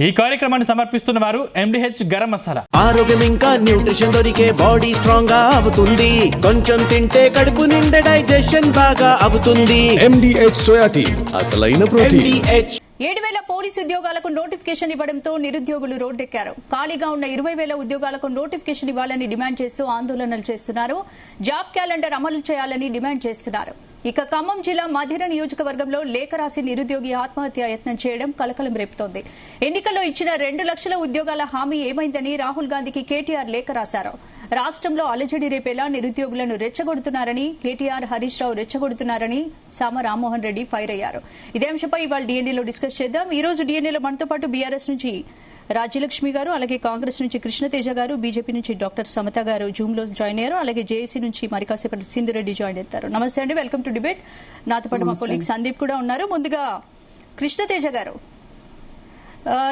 ఈ కార్యక్రమాన్ని సమర్పిస్తున్న వారు ఎండిహెచ్ గరం మసాలా. ఆరోగ్యం ఇంకా న్యూట్రిషన్ దొరికే బాడీ స్ట్రాంగ్ గా అవుతుంది. కొంచెం తింటే కడుపు నిండా డైజెషన్ బాగా అవుతుంది. ఎండిహెచ్ సోయాటీ అసలైన ప్రోటీన్. 7,000 పోలీసు ఉద్యోగాలకు నోటిఫికేషన్ ఇవ్వడంతో నిరుద్యోగులు రోడ్డెక్కారు. ఖాళీగా ఉన్న 20,000 ఉద్యోగాలకు నోటిఫికేషన్ ఇవ్వాలని డిమాండ్ చేస్తూ ఆందోళనలు చేస్తున్నారు. జాబ్ క్యాలెండర్ అమలు చేయాలని డిమాండ్ చేస్తున్నారు. ఇక ఖమ్మం జిల్లా మధిర నియోజకవర్గంలో లేఖ రాసి నిరుద్యోగి ఆత్మహత్య యత్నం చేయడం కలకలం రేపుతోంది. ఎన్నికల్లో ఇచ్చిన 2 లక్షల ఉద్యోగాల హామీ ఏమైందని రాహుల్ గాంధీకి కేటీఆర్ లేఖ రాశారు. రాష్ట్రంలో అలజడి రేపేలా నిరుద్యోగులను రెచ్చగొడుతున్నారని, కేటీఆర్ హరీష్ రావు రెచ్చగొడుతున్నారని సామ రామ్మోహన్ రెడ్డి ఫైర్ అయ్యారు. ఇదే అంశంపై ఇవాళ డిఎన్ఏలో డిస్కస్ చేద్దాం. ఈ రోజు డిఎన్ఏలో మనతో పాటు బీఆర్ఎస్ నుంచి రాజ్యలక్ష్మి గారు, అలాగే కాంగ్రెస్ నుంచి కృష్ణతేజ గారు, బీజేపీ నుంచి డాక్టర్ సమత గారు జూమ్ లో జాయిన్ అయ్యారు. అలాగే జేఏసీ నుంచి మరి కాసేపటి సింధురెడ్డి జాయిన్ అవుతారు. నమస్తే అండి, వెల్కమ్ టు డిబేట్. నాతో పాటు మా కొలీగ్ సందీప్ కూడా ఉన్నారు. ముందుగా కృష్ణతేజ గారు,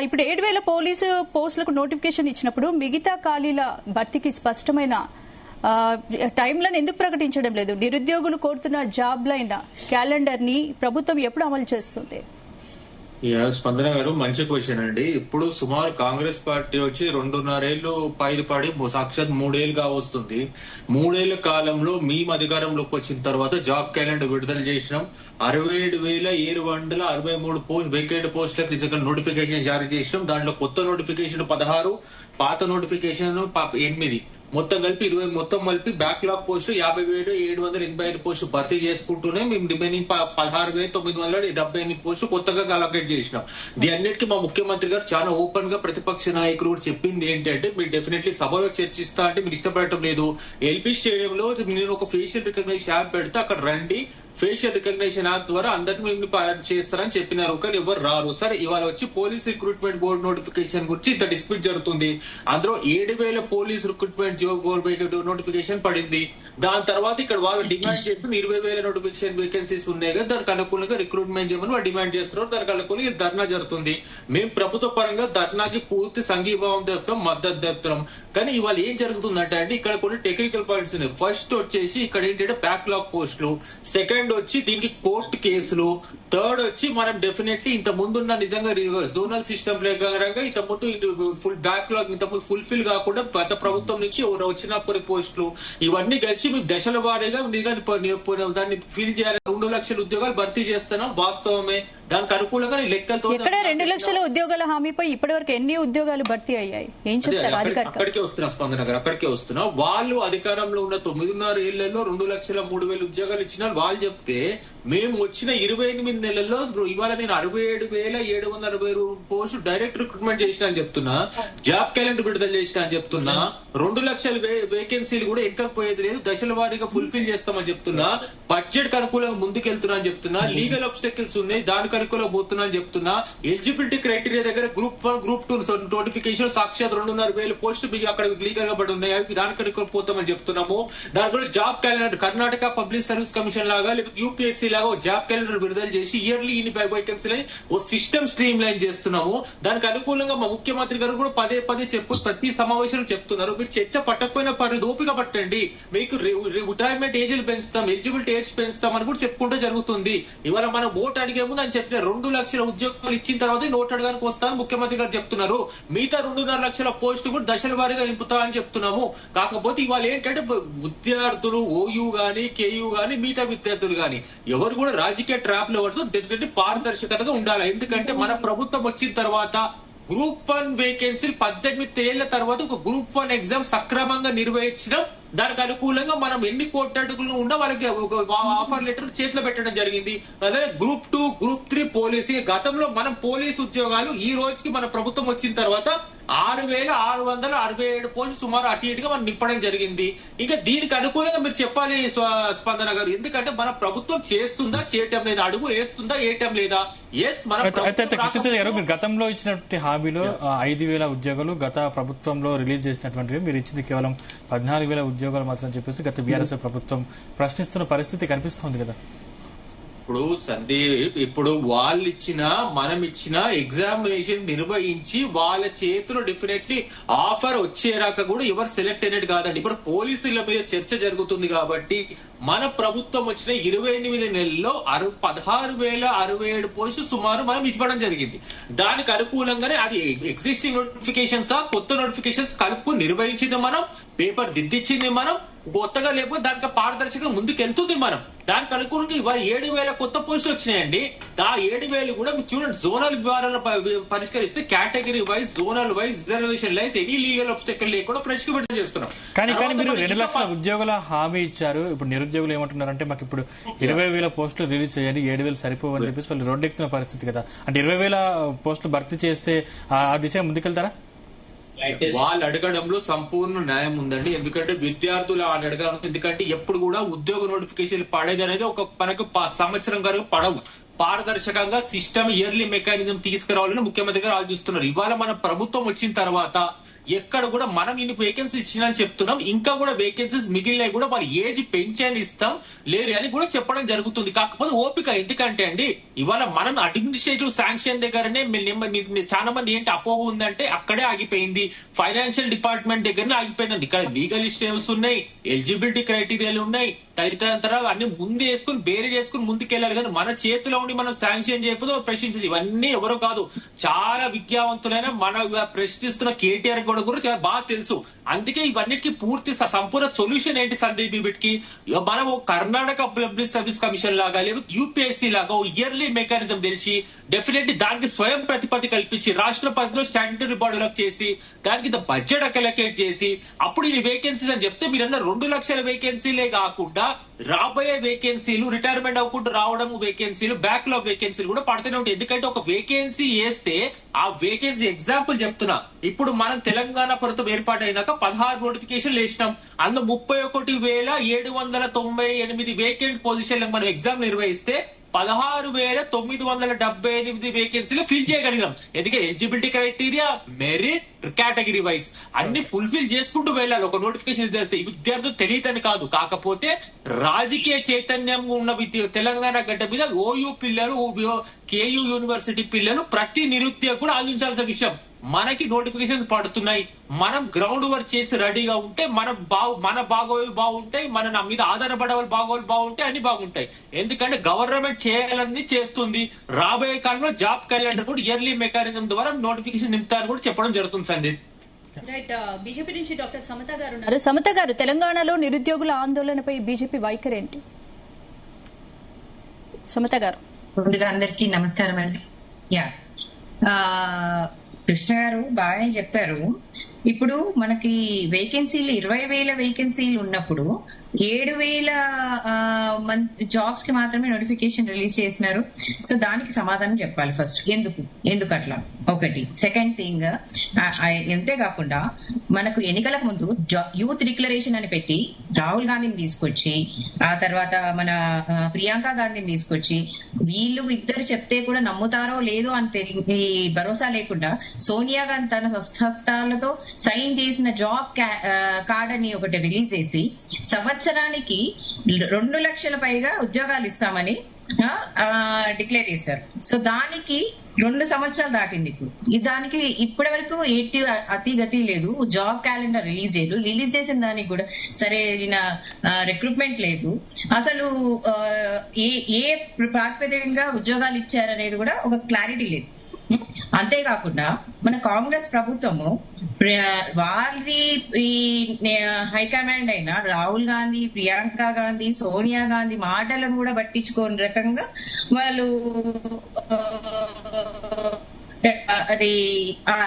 ఇప్పుడు 7,000 పోలీసు పోస్టులకు నోటిఫికేషన్ ఇచ్చినప్పుడు మిగతా ఖాళీల భర్తీకి స్పష్టమైన టైంలను ఎందుకు ప్రకటించడం లేదు? నిరుద్యోగులు కోరుతున్న జాబ్ లైన్ క్యాలెండర్ ని ప్రభుత్వం ఎప్పుడు అమలు చేస్తుంది? స్పందన గారు, మంచి క్వశ్చన్ అండి. ఇప్పుడు సుమారు కాంగ్రెస్ పార్టీ వచ్చి 2.5 ఏళ్లు పడి సాక్షాత్ 3 ఏళ్లుగా వస్తుంది. 3 ఏళ్ల కాలంలో మేము అధికారంలోకి వచ్చిన తర్వాత జాబ్ క్యాలెండర్ విడుదల చేసినాం. 67,763 వేకెంట్ పోస్టులకు రిజల్ట్ నోటిఫికేషన్ జారీ చేసినాం. దాంట్లో కొత్త నోటిఫికేషన్ 16, పాత నోటిఫికేషన్ 8, మొత్తం కలిపి 20, మొత్తం కలిపి బ్యాక్లాగ్ పోస్టు 50,785 పోస్టు భర్తీ చేసుకుంటూనే మేము రిమైనింగ్ 16,978 పోస్టు కొత్తగా అలొకేట్ చేసినాం. దీని అన్నిటికీ మా ముఖ్యమంత్రి గారు చాలా ఓపెన్ గా ప్రతిపక్ష నాయకులు కూడా చెప్పింది ఏంటంటే, మీరు డెఫినెట్లీ సభలో చర్చిస్తా అంటే మీరు ఇష్టపడటం లేదు. ఎల్బీ స్టేడియంలో నేను ఒక ఫేషియల్ రికగ్నిషన్ యాప్ పెడితే అక్కడ రండి, ఫేషియల్ రికగ్నిషన్ యాప్ ద్వారా అందరినీ మేము చేస్తారని చెప్పినారు. కానీ ఎవరు రారు. సరే, ఇవాళ వచ్చి పోలీస్ రిక్రూట్మెంట్ బోర్డు నోటిఫికేషన్ గురించి ఇంత డిస్ప్యూట్ జరుగుతుంది. అందులో 7,000 police recruitment job board notification పడింది. దాని తర్వాత ఇక్కడ వాళ్ళు డిమాండ్ చేస్తున్న 20,000 నోటిఫికేషన్ వేకెన్సీస్ ఉన్నాయి కదా, దానికి అనుకూలంగా రిక్రూట్మెంట్ చేయమని వాళ్ళు డిమాండ్ చేస్తున్నారు. దానికి అనుకూలంగా ధర్నా జరుగుతుంది. మేము ప్రభుత్వ పరంగా ధర్నాకి పూర్తి సంఘీభావం తెలుపుతాం, మద్దతు తెలుపుతాం. కానీ ఇవాళ ఏం జరుగుతుందంటే అండి, ఇక్కడ కొన్ని టెక్నికల్ పాయింట్స్ ఉన్నాయి. ఫస్ట్ వచ్చేసి ఇక్కడ ఏంటంటే బ్యాక్లాగ్ పోస్టులు, సెకండ్ వచ్చి దీనికి కోర్టు కేసులు, థర్డ్ వచ్చి మనం డెఫినెట్లీ ఇంత ముందున్న నిజంగా జోనల్ సిస్టమ్ ప్రకారంగా ఇంత ముందు ఫుల్ బ్యాక్లాగ్ ఇంత ముందు ఫుల్ఫిల్ కాకుండా గత ప్రభుత్వం నుంచి వచ్చిన కొన్ని పోస్టులు, ఇవన్నీ కలిసి మేము దశల వారీగా దాన్ని ఫిల్ చేయాలి. 2 లక్షల ఉద్యోగాలు భర్తీ చేస్తున్నాం, వాస్తవమే. దానికి అనుకూలంగా లెక్కలతో ఇక్కడ 2 లక్షల ఉద్యోగాల హామీపై ఇప్పటి వరకు ఎన్ని ఉద్యోగాలు భర్తీ అయ్యాయి? ఏం చెప్తారు? అక్కడికే వస్తున్నా స్పందన గారు, అక్కడికే వస్తున్నా. వాళ్ళు అధికారంలో ఉన్న 9.5 ఏళ్లలో 2,03,000 ఉద్యోగాలు ఇచ్చిన వాళ్ళు చెప్తే, మేము వచ్చిన 28 నెలల్లో ఇవాళ నేను 67,760 పోస్టు డైరెక్ట్ రిక్రూట్మెంట్ చేసిన అని చెప్తున్నా, జాబ్ క్యాలెండర్ విడుదల చేసిన అని చెప్తున్నా, 2 లక్షల వేకెన్సీలు కూడా ఎక్కకపోయేది లేదు, దశల వారీగా ఫుల్ఫిల్ చేస్తామని చెప్తున్నా, బడ్జెట్ కు అనుకూలంగా ముందుకెళ్తున్నా అని చెప్తున్నా, లీగల్ ఆబ్స్టకిల్స్ ఉన్నాయి దానికి అనుకూలంగా పోతున్నా అని చెప్తున్నా, ఎలిజిబిలిటీ క్రైటీరియా దగ్గర గ్రూప్ 1, గ్రూప్ 2 నోటిఫికేషన్ సాక్షాత్ 2,500 పోస్టులు మీకు అక్కడ లీగల్ గా పడి ఉన్నాయి, దానికి అనుకూలంగా పోతామని చెప్తున్నాము. దాని కూడా job calendar Karnataka public service commission లాగా లేకపోతే యూపీఎస్సీ లాగా జాబ్ క్యాలెండర్ విడుదల చేసి ఇయర్లీ ఇన్ని వేకెన్సీలని ఓ సిస్టమ్ స్ట్రీమ్ లైన్ చేస్తున్నాము. దానికి అనుకూలంగా మా ముఖ్యమంత్రి గారు కూడా పదే చెప్పు ప్రతి సమావేశంలో చెప్తున్నారు, మీరు చర్చ పట్టకపోయినా పర్లేదు, ఓపిక పట్టండి, మీకు రిటైర్మెంట్ ఏజ్లు పెంచుతాం, ఎలిజిబిలిటీ ఏజ్ పెంచుతాం అని కూడా చెప్పుకుంటూ జరుగుతుంది. ఇవాళ మనం ఓటు అడిగే ముందు అని చెప్పిన 2 లక్షల ఉద్యోగాలు ఇచ్చిన తర్వాత నోటు అడగానికి వస్తామని ముఖ్యమంత్రి గారు చెప్తున్నారు. మిగతా 2.5 లక్షల పోస్టు కూడా దశల వారీగా నింపుతా అని చెప్తున్నాము. కాకపోతే ఇవాళ ఏంటంటే విద్యార్థులు ఓయూ గానీ కేయూ గానీ మిగతా విద్యార్థులు గానీ ఎవరు కూడా రాజకీయ ట్రాప్ లో పడుతూ పారదర్శకతగా ఉండాలి. ఎందుకంటే మన ప్రభుత్వం వచ్చిన తర్వాత గ్రూప్ 1 వేకెన్సీలు 18 ఏళ్ల తర్వాత ఒక గ్రూప్ 1 ఎగ్జామ్ సక్రమంగా నిర్వహించడం, దానికి అనుకూలంగా మనం ఎన్ని కోట్ల అడుగులు ఉన్నా వాళ్ళకి ఆఫర్ లెటర్ చేతిలో పెట్టడం జరిగింది. అదే గ్రూప్ 2, గ్రూప్ 3 పోలీసు, గతంలో మనం పోలీసు ఉద్యోగాలు ఈ రోజుకి మన ప్రభుత్వం వచ్చిన తర్వాత 6,667 పోస్టులు సుమారు అటు ఇటుగా మనం నింపడం జరిగింది. ఇంకా దీనికి అనుకూలంగా మీరు చెప్పాలి స్పందన గారు, ఎందుకంటే మన ప్రభుత్వం చేస్తుందా చేయటం లేదా, అడుగు వేస్తుందా వేయటం లేదా? కృష్ణతేజ గారు, మీరు గతంలో ఇచ్చినటువంటి హామీలో 5,000 ఉద్యోగాలు గత ప్రభుత్వంలో రిలీజ్ చేసినటువంటివి, మీరు ఇచ్చింది కేవలం 14,000 ఉద్యోగాలు మాత్రం చెప్పేసి గత బీఆర్ఎస్ ప్రభుత్వం ప్రశ్నిస్తున్న పరిస్థితి కనిపిస్తుంది కదా? ఇప్పుడు సందీప్, ఇప్పుడు వాళ్ళు ఇచ్చిన మనం ఇచ్చిన ఎగ్జామినేషన్ నిర్వహించి వాళ్ళ చేతిలో డెఫినెట్లీ ఆఫర్ వచ్చేరాక కూడా ఎవరు సెలెక్ట్ అయినట్టు కాదండి. ఇప్పుడు పోలీసుల మీద చర్చ జరుగుతుంది కాబట్టి మన ప్రభుత్వం వచ్చిన 28 నెలల్లో 16,067 పోస్టులు సుమారు మనం ఇవ్వడం జరిగింది. దానికి అనుకూలంగానే అది ఎగ్జిస్టింగ్ నోటిఫికేషన్స్ కొత్త నోటిఫికేషన్స్ కలుపు నిర్వహించింది మనం, పేపర్ దిద్దిచ్చింది మనం, కొత్తగా లేకపోతే దానికి పారదర్శకంగా ముందుకు వెళ్తుంది మనం. దానికి అనుకూలంగా ఇవాళ 7,000 కొత్త పోస్టులు వచ్చినాయండి. ఆ 7,000 కూడా మీరు చూడండి, జోనల్ వివరాలను పరిష్కరిస్తే category wise, zonal wise, reservation wise any legal obstacle లేకుండా ఫ్రెష్ గా పెట్టడం చేస్తున్నాం. కానీ మీరు 2 లక్షల ఉద్యోగుల హామీ ఇచ్చారు. ఇప్పుడు నిరుద్యోగులు ఏమంటున్నారంటే మాకు ఇప్పుడు 20,000 పోస్టులు రిలీజ్ చేయండి, 7,000 సరిపోవని చెప్పేసి వాళ్ళు రోడ్డెక్కుతున్న పరిస్థితి కదా. అంటే 20,000 పోస్టులు భర్తీ చేస్తే ఆ దిశ ముందుకెళ్తారా? వాళ్ళు అడగడంలో సంపూర్ణ న్యాయం ఉందండి. ఎందుకంటే విద్యార్థులు అడగడం, ఎందుకంటే ఎప్పుడు కూడా ఉద్యోగ నోటిఫికేషన్ పడేది అనేది ఒక మనకు సంవత్సరం వరకు పడవు. పారదర్శకంగా సిస్టమ్ ఇయర్లీ మెకానిజం తీసుకురావాలని ముఖ్యమంత్రి గారు ఆలోచిస్తున్నారు. ఇవాళ మన ప్రభుత్వం వచ్చిన తర్వాత ఎక్కడ కూడా మనం ఇన్ని వేకెన్సీ ఇచ్చినా చెప్తున్నాం, ఇంకా కూడా వేకెన్సీస్ మిగిలినవి కూడా వాళ్ళ ఏజ్ పెంచని ఇస్తాం లేరు అని కూడా చెప్పడం జరుగుతుంది. కాకపోతే ఓపిక, ఎందుకంటే అండి ఇవాళ మనం అడ్మినిస్ట్రేటివ్ శాంక్షన్ దగ్గరనే చాలా మంది ఏంటి అపోహ ఉందంటే అక్కడే ఆగిపోయింది, ఫైనాన్షియల్ డిపార్ట్మెంట్ దగ్గరనే ఆగిపోయిందండి. ఇక్కడ లీగల్ ఇష్యూస్ ఉన్నాయి, ఎలిజిబిలిటీ క్రైటీరియాలు ఉన్నాయి, తదితరాలు అన్ని ముందు వేసుకుని బేరీ చేసుకుని ముందుకెళ్ళాలి. కానీ మన చేతిలో ఉండి మనం శాంక్షన్ చేయకపోతే ప్రశ్నించేది. ఇవన్నీ ఎవరో కాదు, చాలా విద్యావంతులైన మన ప్రశ్నిస్తున్న కేటీఆర్ కూడా చాలా బాగా తెలుసు. అందుకే ఇవన్నిటికీ పూర్తి సంపూర్ణ సొల్యూషన్ ఏంటి సందీప్ వీటికి, మనం కర్ణాటక పబ్లిక్ సర్వీస్ కమిషన్ లాగా లేదా యూపీఎస్సీ లాగా ఇయర్లీ మెకానిజం తెలిసి డెఫినెట్లీ దానికి స్వయం ప్రతిపత్తి కల్పించి రాష్ట్ర పరిధిలో స్టాట్యూటరీ బాడీలకు చేసి దానికి బడ్జెట్ అలొకేట్ చేసి అప్పుడు ఇది వేకెన్సీస్ అని చెప్తే మీరన్న 2 లక్షల వేకెన్సీలే కాకుండా రాబోయే వేకెన్సీలు, రిటైర్మెంట్ అవ్వకుండా రావడం వేకెన్సీలు, బ్యాక్లాగ్ వేకెన్సీలు కూడా పడుతూనే ఉంటాయి. ఎందుకంటే ఒక వేకెన్సీ వేస్తే ఆ వేకెన్సీ ఎగ్జాంపుల్ చెప్తున్నా, ఇప్పుడు మనం తెలంగాణ ప్రభుత్వం ఏర్పాటైనాక 16 నోటిఫికేషన్లు వేసినాం. అందులో 31,798 వేకెంట్ పొజిషన్లకు మనం ఎగ్జామ్ నిర్వహిస్తే 16,978 వేకెన్సీలు ఫిల్ చేయగలిగాం. ఎందుకంటే eligibility criteria, merit, category wise అన్ని ఫుల్ఫిల్ చేసుకుంటూ వెళ్ళాలి. ఒక నోటిఫికేషన్ చేస్తే విద్యార్థులు తెలియదని కాదు, కాకపోతే రాజకీయ చైతన్యం ఉన్న తెలంగాణ గడ్డ మీద ఓయూ పిల్లలు, కేయూ యూనివర్సిటీ పిల్లలు, ప్రతి నిరుద్యోగి కూడా ఆలోచించాల్సిన విషయం. మనకి నోటిఫికేషన్ పడుతున్నాయి, మనం గ్రౌండ్ వర్క్ చేసి రెడీగా ఉంటే మన బాగోలు బాగుంటాయి, మన మీద ఆధారపడే వాళ్ళు బాగోలు బాగుంటాయి, అన్ని బాగుంటాయి. ఎందుకంటే గవర్నమెంట్ చేయాలని చేస్తుంది. రాబోయే కాలంలో జాబ్ క్యాలెండర్ కూడా ఇయర్లీ మెకానిజం ద్వారా నోటిఫికేషన్ నింపుతారని కూడా చెప్పడం జరుగుతుంది సందీప్. రైట్, బీజేపీ నుంచి డాక్టర్ సమత గారు ఉన్నారు. సమత గారు, తెలంగాణలో నిరుద్యోగుల ఆందోళనపై బీజేపీ వైఖరి ఏంటి? సమత గారు. ముందుగా అందరికీ నమస్కారం అండి. కృష్ణ గారు బాగానే చెప్పారు. ఇప్పుడు మనకి వేకెన్సీలు 20,000 వేకెన్సీలు ఉన్నప్పుడు 7,000 జాబ్స్ కి మాత్రమే నోటిఫికేషన్ రిలీజ్ చేసినారు. సో దానికి సమాధానం చెప్పాలి ఫస్ట్, ఎందుకు అట్లా ఒకటి. సెకండ్ థింగ్, అంతేకాకుండా మనకు ఎన్నికలకు ముందు యూత్ డిక్లరేషన్ అని పెట్టి రాహుల్ గాంధీని తీసుకొచ్చి, ఆ తర్వాత మన ప్రియాంక గాంధీని తీసుకొచ్చి, వీళ్ళు ఇద్దరు చెప్తే కూడా నమ్ముతారో లేదో అని భరోసా లేకుండా సోనియా గాంధీ తన హస్తాలతో సైన్ చేసిన జాబ్ కార్డ్ అని ఒకటి రిలీజ్ చేసి సంవత్సరానికి 2 లక్షల పైగా ఉద్యోగాలు ఇస్తామని డిక్లేర్ చేశారు. సో దానికి 2 సంవత్సరాలు దాటింది. ఇప్పుడు దానికి ఇప్పటి వరకు అతి గతి లేదు. జాబ్ క్యాలెండర్ రిలీజ్ చేసిన దానికి కూడా సరే రిక్రూట్మెంట్ లేదు. అసలు ఏ ప్రాతిపదికంగా ఉద్యోగాలు ఇచ్చారనేది కూడా ఒక క్లారిటీ లేదు. అంతేకాకుండా మన కాంగ్రెస్ ప్రభుత్వము వారి హైకమాండ్ అయిన రాహుల్ గాంధీ, ప్రియాంక గాంధీ, సోనియా గాంధీ మాటలను కూడా పట్టించుకోని రకంగా వాళ్ళు అది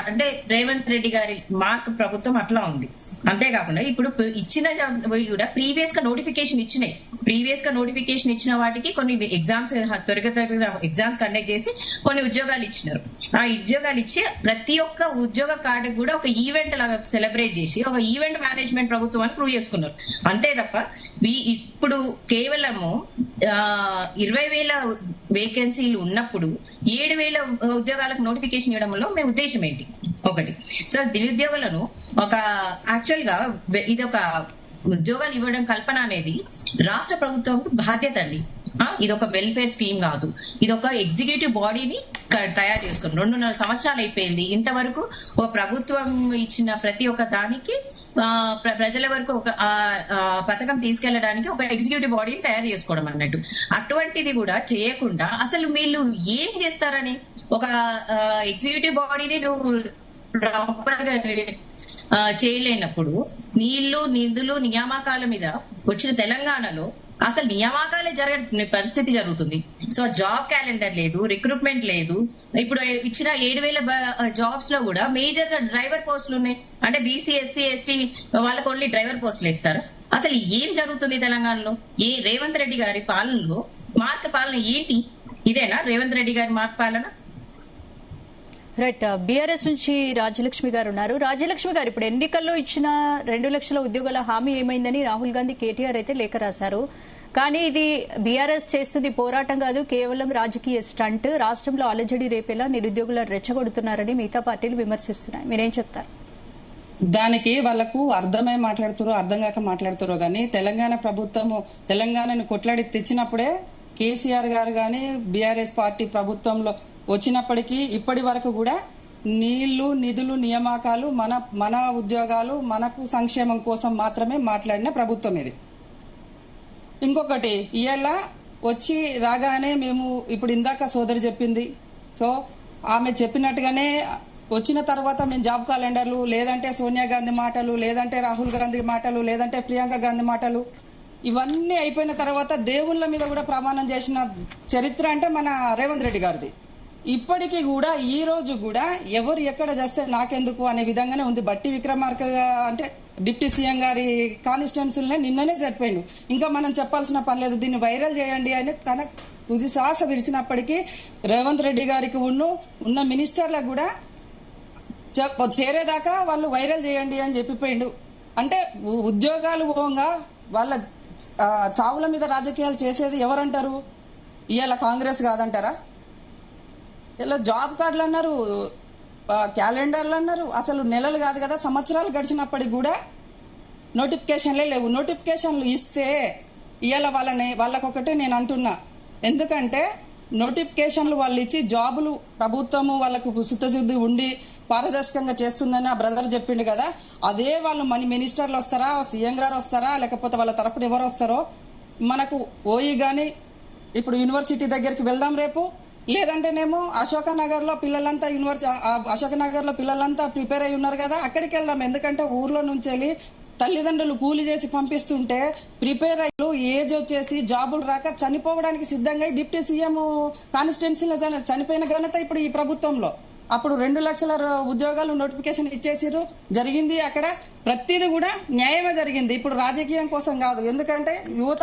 అంటే రేవంత్ రెడ్డి గారి మార్క్ ప్రభుత్వం అట్లా ఉంది. అంతేకాకుండా ఇప్పుడు ఇచ్చిన కూడా ప్రీవియస్ గా నోటిఫికేషన్ ఇచ్చిన వాటికి కొన్ని ఎగ్జామ్స్ త్వరగా ఎగ్జామ్స్ కండక్ట్ చేసి కొన్ని ఉద్యోగాలు ఇచ్చినారు. ఆ ఉద్యోగాలు ఇచ్చి ప్రతి ఒక్క ఉద్యోగ కార్డు కూడా ఒక ఈవెంట్ లాగా సెలబ్రేట్ చేసి ఒక ఈవెంట్ మేనేజ్మెంట్ ప్రభుత్వం అని ప్రూవ్ చేసుకున్నారు. అంతే తప్ప ఇప్పుడు కేవలము 20,000 వేకెన్సీలు ఉన్నప్పుడు 7,000 ఉద్యోగాలకు నోటిఫికేషన్ ఇవ్వడంలో మీ ఉద్దేశం ఏంటి? ఒకటి. సో నిరుద్యోగులను ఒక యాక్చువల్ గా ఇది ఒక ఉద్యోగాలు ఇవ్వడం కల్పన అనేది రాష్ట్ర ప్రభుత్వంకి బాధ్యత అండి. ఇది ఒక వెల్ఫేర్ స్కీమ్ కాదు, ఇది ఒక ఎగ్జిక్యూటివ్ బాడీని తయారు చేసుకుని 2.5 సంవత్సరాలు అయిపోయింది. ఇంతవరకు ఒక ప్రభుత్వం ఇచ్చిన ప్రతి ఒక్క దానికి ప్రజల వరకు ఒక పథకం తీసుకెళ్లడానికి ఒక ఎగ్జిక్యూటివ్ బాడీని తయారు చేసుకోవడం అన్నట్టు. అటువంటిది కూడా చేయకుండా అసలు వీళ్ళు ఏం చేస్తారని ఒక ఎగ్జిక్యూటివ్ బాడీని నువ్వు ప్రాపర్ గా చేయలేనప్పుడు నీళ్లు నిధులు నియామకాల మీద వచ్చిన తెలంగాణలో అసలు నియామకాలే జరగని పరిస్థితి జరుగుతుంది. సో జాబ్ క్యాలెండర్ లేదు, రిక్రూట్మెంట్ లేదు. ఇప్పుడు ఇచ్చిన 7,000 జాబ్స్ లో కూడా మేజర్ గా డ్రైవర్ పోస్టులు ఉన్నాయి. అంటే బీసీ ఎస్సీ ఎస్టీ వాళ్ళకి ఓన్లీ డ్రైవర్ పోస్టులు ఇస్తారు. అసలు ఏం జరుగుతుంది తెలంగాణలో? రేవంత్ రెడ్డి గారి పాలనలో మార్క్ పాలన ఏంటి? ఇదేనా రేవంత్ రెడ్డి గారి మార్క్ పాలన? రైట్. బీఆర్ఎస్ నుంచి రాజ్యలక్ష్మి గారు ఉన్నారు. రాజ్యలక్ష్మి గారు, ఇప్పుడు ఎన్నికల్లో ఇచ్చిన 2 లక్షల ఉద్యోగాల హామీ ఏమైందని రాహుల్ గాంధీ కేటీఆర్ అయితే లేఖ రాశారు. కానీ ఇది బీఆర్ఎస్ చేస్తుంది పోరాటం కాదు, కేవలం రాజకీయ స్టంట్. రాష్ట్రంలో అలజడి రేపేలా నిరుద్యోగులను రెచ్చగొడుతున్నారని మిగతా పార్టీలు విమర్శిస్తున్నాయి. మీరేం చెప్తారు? దానికి వాళ్లకు అర్థమై మాట్లాడుతారో అర్థం కాక మాట్లాడుతారో కానీ తెలంగాణ ప్రభుత్వము తెలంగాణను కొట్లాడి తెచ్చినప్పుడే కేసీఆర్ గారు కానీ బీఆర్ఎస్ పార్టీ ప్రభుత్వంలో వచ్చినప్పటికీ ఇప్పటి వరకు కూడా నీళ్లు నిధులు నియామకాలు మన ఉద్యోగాలు మనకు సంక్షేమం కోసం మాత్రమే మాట్లాడిన ప్రభుత్వం ఇది. ఇంకొకటి ఇవాళ వచ్చి రాగానే మేము ఇప్పుడు ఇందాక సోదరి చెప్పింది, సో ఆమె చెప్పినట్టుగానే వచ్చిన తర్వాత మేము జాబ్ క్యాలెండర్లు, లేదంటే సోనియా గాంధీ మాటలు, లేదంటే రాహుల్ గాంధీ మాటలు, లేదంటే ప్రియాంక గాంధీ మాటలు, ఇవన్నీ అయిపోయిన తర్వాత దేవుళ్ళ మీద కూడా ప్రమాణం చేసిన చరిత్ర అంటే మన రేవంత్ రెడ్డి గారిది. ఇప్పటికీ కూడా ఈ రోజు కూడా ఎవరు ఎక్కడ చేస్తే నాకెందుకు అనే విధంగానే ఉంది. బట్టి విక్రమార్క అంటే డిప్యూటీ సీఎం గారి కాన్స్టిట్యున్సీలనే నిన్ననే చనిపోయిండు. ఇంకా మనం చెప్పాల్సిన పని లేదు, దీన్ని వైరల్ చేయండి అని తన తుది శ్వాస విడిచినప్పటికీ రేవంత్ రెడ్డి గారికి ఉన్న మినిస్టర్లకు కూడా చేరేదాకా వాళ్ళు వైరల్ చేయండి అని చెప్పిపోయిండు. అంటే ఉద్యోగాలు పోగా వాళ్ళ చావుల మీద రాజకీయాలు చేసేది ఎవరంటారు? ఇవాళ కాంగ్రెస్ కాదంటారా? ఇలా జాబ్ కార్డులు అన్నారు, క్యాలెండర్లు అన్నారు, అసలు నెలలు కాదు కదా సంవత్సరాలు గడిచినప్పటికి కూడా నోటిఫికేషన్లే లేవు. నోటిఫికేషన్లు ఇస్తే ఇవాళ వాళ్ళకొకటే నేను అంటున్నా, ఎందుకంటే నోటిఫికేషన్లు వాళ్ళు ఇచ్చి జాబులు ప్రభుత్వము వాళ్ళకు సుత్తశుద్ధి ఉండి పారదర్శకంగా చేస్తుందని ఆ బ్రదర్ చెప్పిండు కదా, అదే వాళ్ళు మినిస్టర్లు వస్తారా, సీఎం గారు వస్తారా, లేకపోతే వాళ్ళ తరపున ఎవరు వస్తారో మనకు ఓయి కానీ ఇప్పుడు యూనివర్సిటీ దగ్గరికి వెళ్దాం రేపు, లేదంటేనేమో అశోకనగర్లో పిల్లలంతా ప్రిపేర్ అయి ఉన్నారు కదా అక్కడికి వెళ్దాం. ఎందుకంటే ఊర్లో నుంచి వెళ్ళి తల్లిదండ్రులు కూలి చేసి పంపిస్తుంటే ప్రిపేర్ అయ్యి ఏజ్ వచ్చేసి జాబులు రాక చనిపోవడానికి సిద్ధంగా డిప్యూటీ సీఎం కాన్స్టిట్యున్సీలో చనిపోయిన ఘనత ఇప్పుడు ఈ ప్రభుత్వంలో. అప్పుడు 2 లక్షల ఉద్యోగాలు నోటిఫికేషన్ ఇచ్చేసిరు, జరిగింది అక్కడ ప్రతిదీ కూడా న్యాయమే జరిగింది. ఇప్పుడు రాజకీయం కోసం కాదు, ఎందుకంటే యువత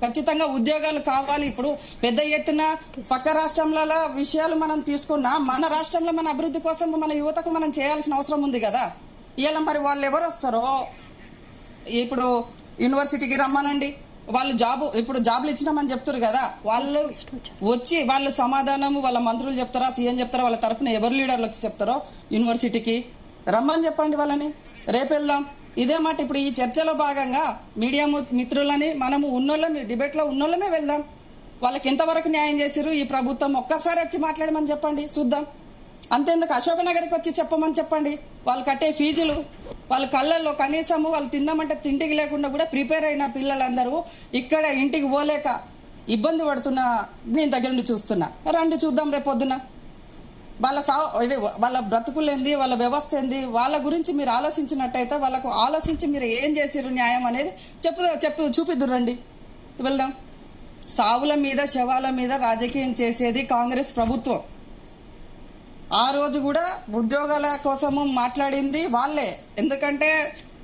ఖచ్చితంగా ఉద్యోగాలు కావాలి. ఇప్పుడు పెద్ద ఎత్తున పక్క రాష్ట్రంల విషయాలు మనం తీసుకున్నా మన రాష్ట్రంలో మన అభివృద్ధి కోసం మన యువతకు మనం చేయాల్సిన అవసరం ఉంది కదా. ఇలా మరి వాళ్ళు ఎవరు వస్తారో ఇప్పుడు యూనివర్సిటీకి రమ్మనండి, వాళ్ళు ఇప్పుడు జాబులు ఇచ్చినామని చెప్తారు కదా, వాళ్ళు వచ్చి వాళ్ళ సమాధానము వాళ్ళ మంత్రులు చెప్తారా, సీఎం చెప్తారా, వాళ్ళ తరఫున ఎవరు లీడర్లు వచ్చి చెప్తారో యూనివర్సిటీకి రమ్మని చెప్పండి వాళ్ళని, రేపు వెళ్దాం. ఇదే మాట ఇప్పుడు ఈ చర్చలో భాగంగా మీడియా మిత్రులని మనము డిబేట్లో ఉన్నోళ్ళమే వెళ్దాం. వాళ్ళకి ఎంతవరకు న్యాయం చేసిరు ఈ ప్రభుత్వం ఒక్కసారి వచ్చి మాట్లాడమని చెప్పండి చూద్దాం. అంతేందుకు అశోకనగర్కి వచ్చి చెప్పమని చెప్పండి. వాళ్ళు కట్టే ఫీజులు వాళ్ళ కళ్ళల్లో కనీసము వాళ్ళు తిందామంటే తిండికి లేకుండా కూడా ప్రిపేర్ అయిన పిల్లలందరూ ఇక్కడ ఇంటికి పోలేక ఇబ్బంది పడుతున్నా నేను దగ్గర నుండి చూస్తున్నా. రండి చూద్దాం రేపు పొద్దున వాళ్ళ బ్రతుకులు ఏంది, వాళ్ళ వ్యవస్థ ఏంది, వాళ్ళ గురించి మీరు ఆలోచించినట్టయితే వాళ్ళకు ఆలోచించి మీరు ఏం చేసిరు న్యాయం అనేది చూపిద్దురు, రండి వెళ్దాం. సావుల మీద శవాల మీద రాజకీయం చేసేది కాంగ్రెస్ ప్రభుత్వం. ఆ రోజు కూడా ఉద్యోగాల కోసము మాట్లాడింది వాళ్ళే. ఎందుకంటే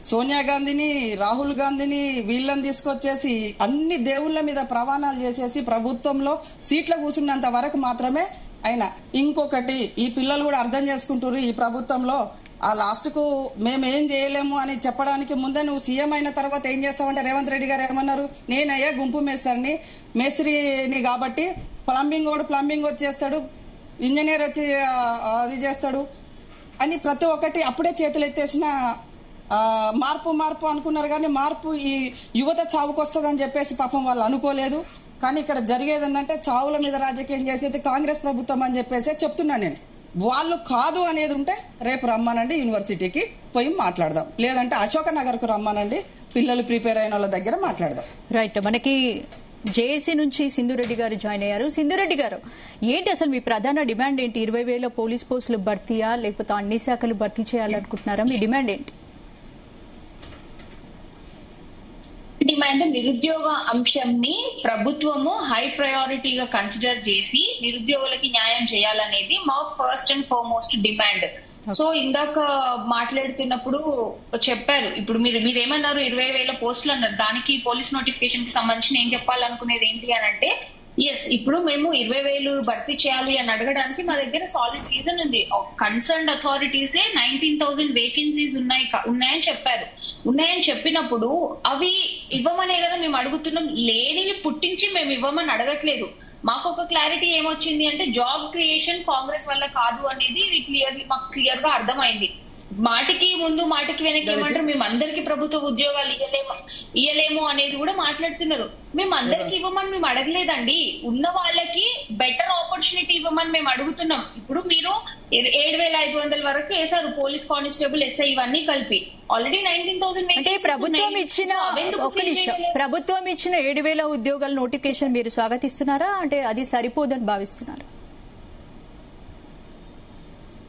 సోనియా గాంధీని రాహుల్ గాంధీని వీళ్ళని తీసుకొచ్చేసి అన్ని దేవుళ్ళ మీద ప్రమాణాలు చేసేసి ప్రభుత్వంలో సీట్ల కూర్చున్నంత వరకు మాత్రమే అయినా. ఇంకొకటి ఈ పిల్లలు కూడా అర్థం చేసుకుంటారు ఈ ప్రభుత్వంలో ఆ లాస్ట్కు మేమేం చేయలేము అని చెప్పడానికి ముందే నువ్వు సీఎం అయిన తర్వాత ఏం చేస్తావంటే రేవంత్ రెడ్డి గారు ఏమన్నారు, నేనయ్యా గుంపు మేస్త్రిని కాబట్టి ప్లంబింగ్ వచ్చేస్తాడు, ఇంజనీర్ వచ్చి అది చేస్తాడు అని ప్రతి ఒక్కటి అప్పుడే చేతులు ఎత్తేసిన మార్పు అనుకున్నారు. కానీ మార్పు ఈ యువత చావుకు వస్తుందని చెప్పేసి పాపం వాళ్ళు అనుకోలేదు. కానీ ఇక్కడ జరిగేది ఏంటంటే చావుల మీద రాజకీయం చేసేది కాంగ్రెస్ ప్రభుత్వం అని చెప్పేసి చెప్తున్నా నేను. వాళ్ళు కాదు అనేది ఉంటే రేపు రమ్మానండి యూనివర్సిటీకి పోయి మాట్లాడదాం, లేదంటే అశోక నగర్కు రమ్మానండి పిల్లలు ప్రిపేర్ అయిన వాళ్ళ దగ్గర మాట్లాడదాం. రైట్, మనకి జేఏసీ నుంచి సింధురెడ్డి గారు జాయిన్ అయ్యారు. సింధురెడ్డి గారు, ఏంటి అసలు మీ ప్రధాన డిమాండ్ ఏంటి? 20,000 పోలీస్ పోస్టులు భర్తీయా, లేకపోతే అన్ని శాఖలు భర్తీ చేయాలనుకుంటున్నారా? మీ డిమాండ్ ఏంటి? డిమాండ్ నిరుద్యోగ అంశంని ప్రభుత్వము హై ప్రయారిటీగా కన్సిడర్ చేసి నిరుద్యోగులకి న్యాయం చేయాలనేది మా first and foremost demand. So ఇందాక మాట్లాడుతున్నప్పుడు చెప్పారు, ఇప్పుడు మీరేమన్నారు 20,000 పోస్టులు అన్నారు, దానికి పోలీస్ నోటిఫికేషన్ కి సంబంధించి ఏం చెప్పాలనుకునేది ఏంటి అని అంటే, ఎస్ ఇప్పుడు మేము 20,000 భర్తీ చేయాలి అని అడగడానికి మా దగ్గర సాలిడ్ రీజన్ ఉంది. కన్సర్న్డ్ అథారిటీసే 19,000 వేకెన్సీస్ ఉన్నాయని చెప్పారు. ఉన్నాయని చెప్పినప్పుడు అవి ఇవ్వమనే కదా మేము అడుగుతున్నాం, లేనివి పుట్టించి మేము ఇవ్వమని అడగట్లేదు. మాకు ఒక క్లారిటీ ఏమొచ్చింది అంటే జాబ్ క్రియేషన్ కాంగ్రెస్ వల్ల కాదు అనేది మాకు క్లియర్ గా అర్థమైంది. మాటికి ముందు మాటికి వెనక్కి ఏమంటారు, మేము అందరికి ప్రభుత్వ ఉద్యోగాలు ఇయ్యలేము అనేది కూడా మాట్లాడుతున్నారు. మేము అందరికి ఇవ్వమని మేము అడగలేదండి, ఉన్న వాళ్ళకి బెటర్ ఆపర్చునిటీ ఇవ్వమని మేము అడుగుతున్నాం. ఇప్పుడు మీరు 7,500 వరకు వేశారు, పోలీస్ కానిస్టేబుల్, ఎస్ఐ ఇవన్నీ కలిపి ఆల్రెడీ 19,000. అంటే ప్రభుత్వం ఇచ్చిన 7,000 ఉద్యోగాల నోటిఫికేషన్ మీరు స్వాగతిస్తున్నారా? అంటే అది సరిపోదని భావిస్తున్నారా?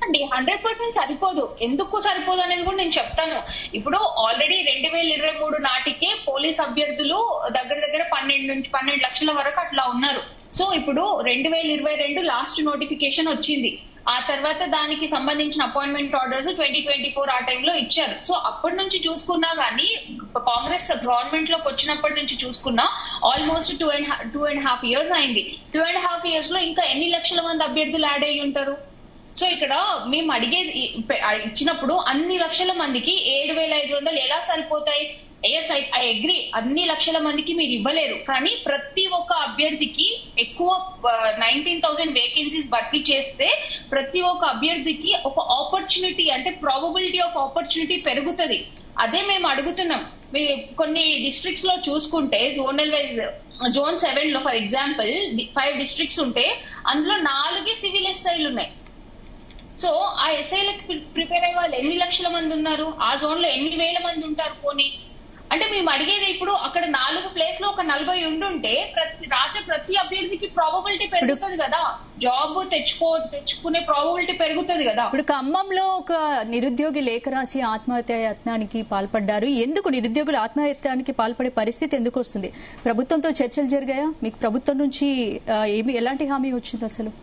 100% సరిపోదు. ఎందుకు సరిపోదు అనేది కూడా నేను చెప్తాను. ఇప్పుడు ఆల్రెడీ 2023 నాటికే పోలీస్ అభ్యర్థులు దగ్గర 12 లక్షల వరకు అట్లా ఉన్నారు. సో ఇప్పుడు 2022 లాస్ట్ నోటిఫికేషన్ వచ్చింది. ఆ తర్వాత దానికి సంబంధించిన అపాయింట్మెంట్ ఆర్డర్స్ 2024 ఆ టైంలో ఇచ్చారు. సో అప్పటి నుంచి చూసుకున్నా గానీ కాంగ్రెస్ గవర్నమెంట్ లోకి వచ్చినప్పటి నుంచి చూసుకున్నా ఆల్మోస్ట్ 2.5 years అయింది. 2.5 years లో ఇంకా ఎన్ని లక్షల మంది అభ్యర్థులు యాడ్ అయ్యి ఉంటారు? సో ఇక్కడ మేము అడిగేది ఇచ్చినప్పుడు అన్ని లక్షల మందికి 7,500 ఎలా సరిపోతాయి? ఎస్ ఐ అగ్రీ, అన్ని లక్షల మందికి మీరు ఇవ్వలేరు. కానీ ప్రతి ఒక్క అభ్యర్థికి ఎక్కువ 19,000 వేకెన్సీస్ భర్తీ చేస్తే ప్రతి ఒక్క అభ్యర్థికి ఒక ఆపర్చునిటీ, అంటే ప్రాబబిలిటీ ఆఫ్ ఆపర్చునిటీ పెరుగుతుంది. అదే మేము అడుగుతున్నాం. కొన్ని డిస్ట్రిక్ట్స్ లో చూసుకుంటే జోనల్ వైజ్, జోన్ 7 లో ఫర్ ఎగ్జాంపుల్ 5 డిస్ట్రిక్ట్స్ ఉంటే అందులో 4 సివిల్ ఎస్ఐలు ఉన్నాయి. సో ఆ ఎస్ఐలకు ప్రిపేర్ అయ్యే వాళ్ళు ఎన్ని లక్షల మంది ఉన్నారు? ఆ జోన్ లో ఎన్ని వేల మంది ఉంటారు? పోనీ అంటే మేము అడిగేది, ఇప్పుడు అక్కడ 4 ప్లేస్ లో ఒక 40 ఉండుంటే రాసే ప్రతి అభ్యర్థికి ప్రాబబిలిటీ పెరుగుతుంది కదా, జాబ్ తెచ్చుకునే ప్రాబబిలిటీ పెరుగుతుంది కదా. ఇప్పుడు ఖమ్మంలో ఒక నిరుద్యోగి లేఖ రాసి ఆత్మహత్య యత్నానికి పాల్పడ్డారు. ఎందుకు నిరుద్యోగులు ఆత్మహత్యానికి పాల్పడే పరిస్థితి ఎందుకు వస్తుంది? ప్రభుత్వంతో చర్చలు జరిగాయా? మీకు ప్రభుత్వం నుంచి ఎలాంటి హామీ వచ్చింది అసలు?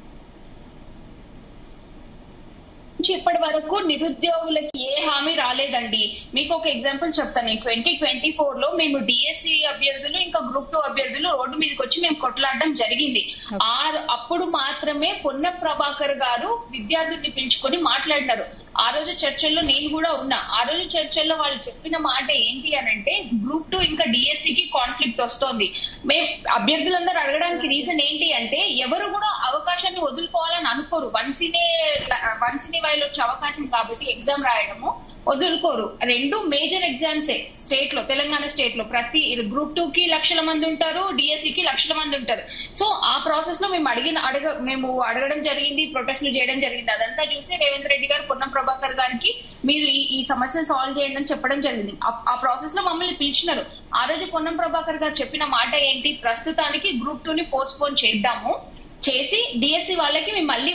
ఇప్పటి వరకు నిరుద్యోగులకి ఏ హామీ రాలేదండి. మీకు ఒక ఎగ్జాంపుల్ చెప్తాను. 2024 లో మేము డిఎస్సి అభ్యర్థులు ఇంకా గ్రూప్ 2 అభ్యర్థులు రోడ్డు మీదకి వచ్చి మేము కొట్లాడడం జరిగింది. అప్పుడు మాత్రమే పొన్నం ప్రభాకర్ గారు విద్యార్థుల్ని పిలుచుకొని మాట్లాడినారు. ఆ రోజు చర్చల్లో నేను కూడా ఉన్నా. ఆ రోజు చర్చల్లో వాళ్ళు చెప్పిన మాట ఏంటి అనంటే, గ్రూప్ 2 ఇంకా డిఎస్సికి కాన్ఫ్లిక్ట్ వస్తోంది. మేము అభ్యర్థులందరూ అడగడానికి రీజన్ ఏంటి అంటే, ఎవరు కూడా అవకాశాన్ని వదులుకోవాలని అనుకోరు. వన్స్ ఇన్ ఏ వైల్ వచ్చే అవకాశం కాబట్టి ఎగ్జామ్ రాయడము వదులుకోరు. 2 మేజర్ ఎగ్జామ్సే స్టేట్ లో, తెలంగాణ స్టేట్ లో. ప్రతి గ్రూప్ 2 కి లక్షల మంది ఉంటారు, డిఎస్సికి లక్షల మంది ఉంటారు. సో ఆ ప్రాసెస్ లో మేము అడగడం జరిగింది, ప్రొటెస్ట్లు చేయడం జరిగింది. అదంతా చూసి రేవంత్ రెడ్డి గారు పొన్నం ప్రభాకర్ గారికి మీరు ఈ సమస్యను సాల్వ్ చేయండి అని చెప్పడం జరిగింది. ఆ ప్రాసెస్ లో మమ్మల్ని పిలిచినారు. ఆ రోజు పొన్నం ప్రభాకర్ గారు చెప్పిన మాట ఏంటి, ప్రస్తుతానికి గ్రూప్ 2 ని పోస్ట్పోన్ చేసి డిఎస్సి వాళ్ళకి మేము మళ్ళీ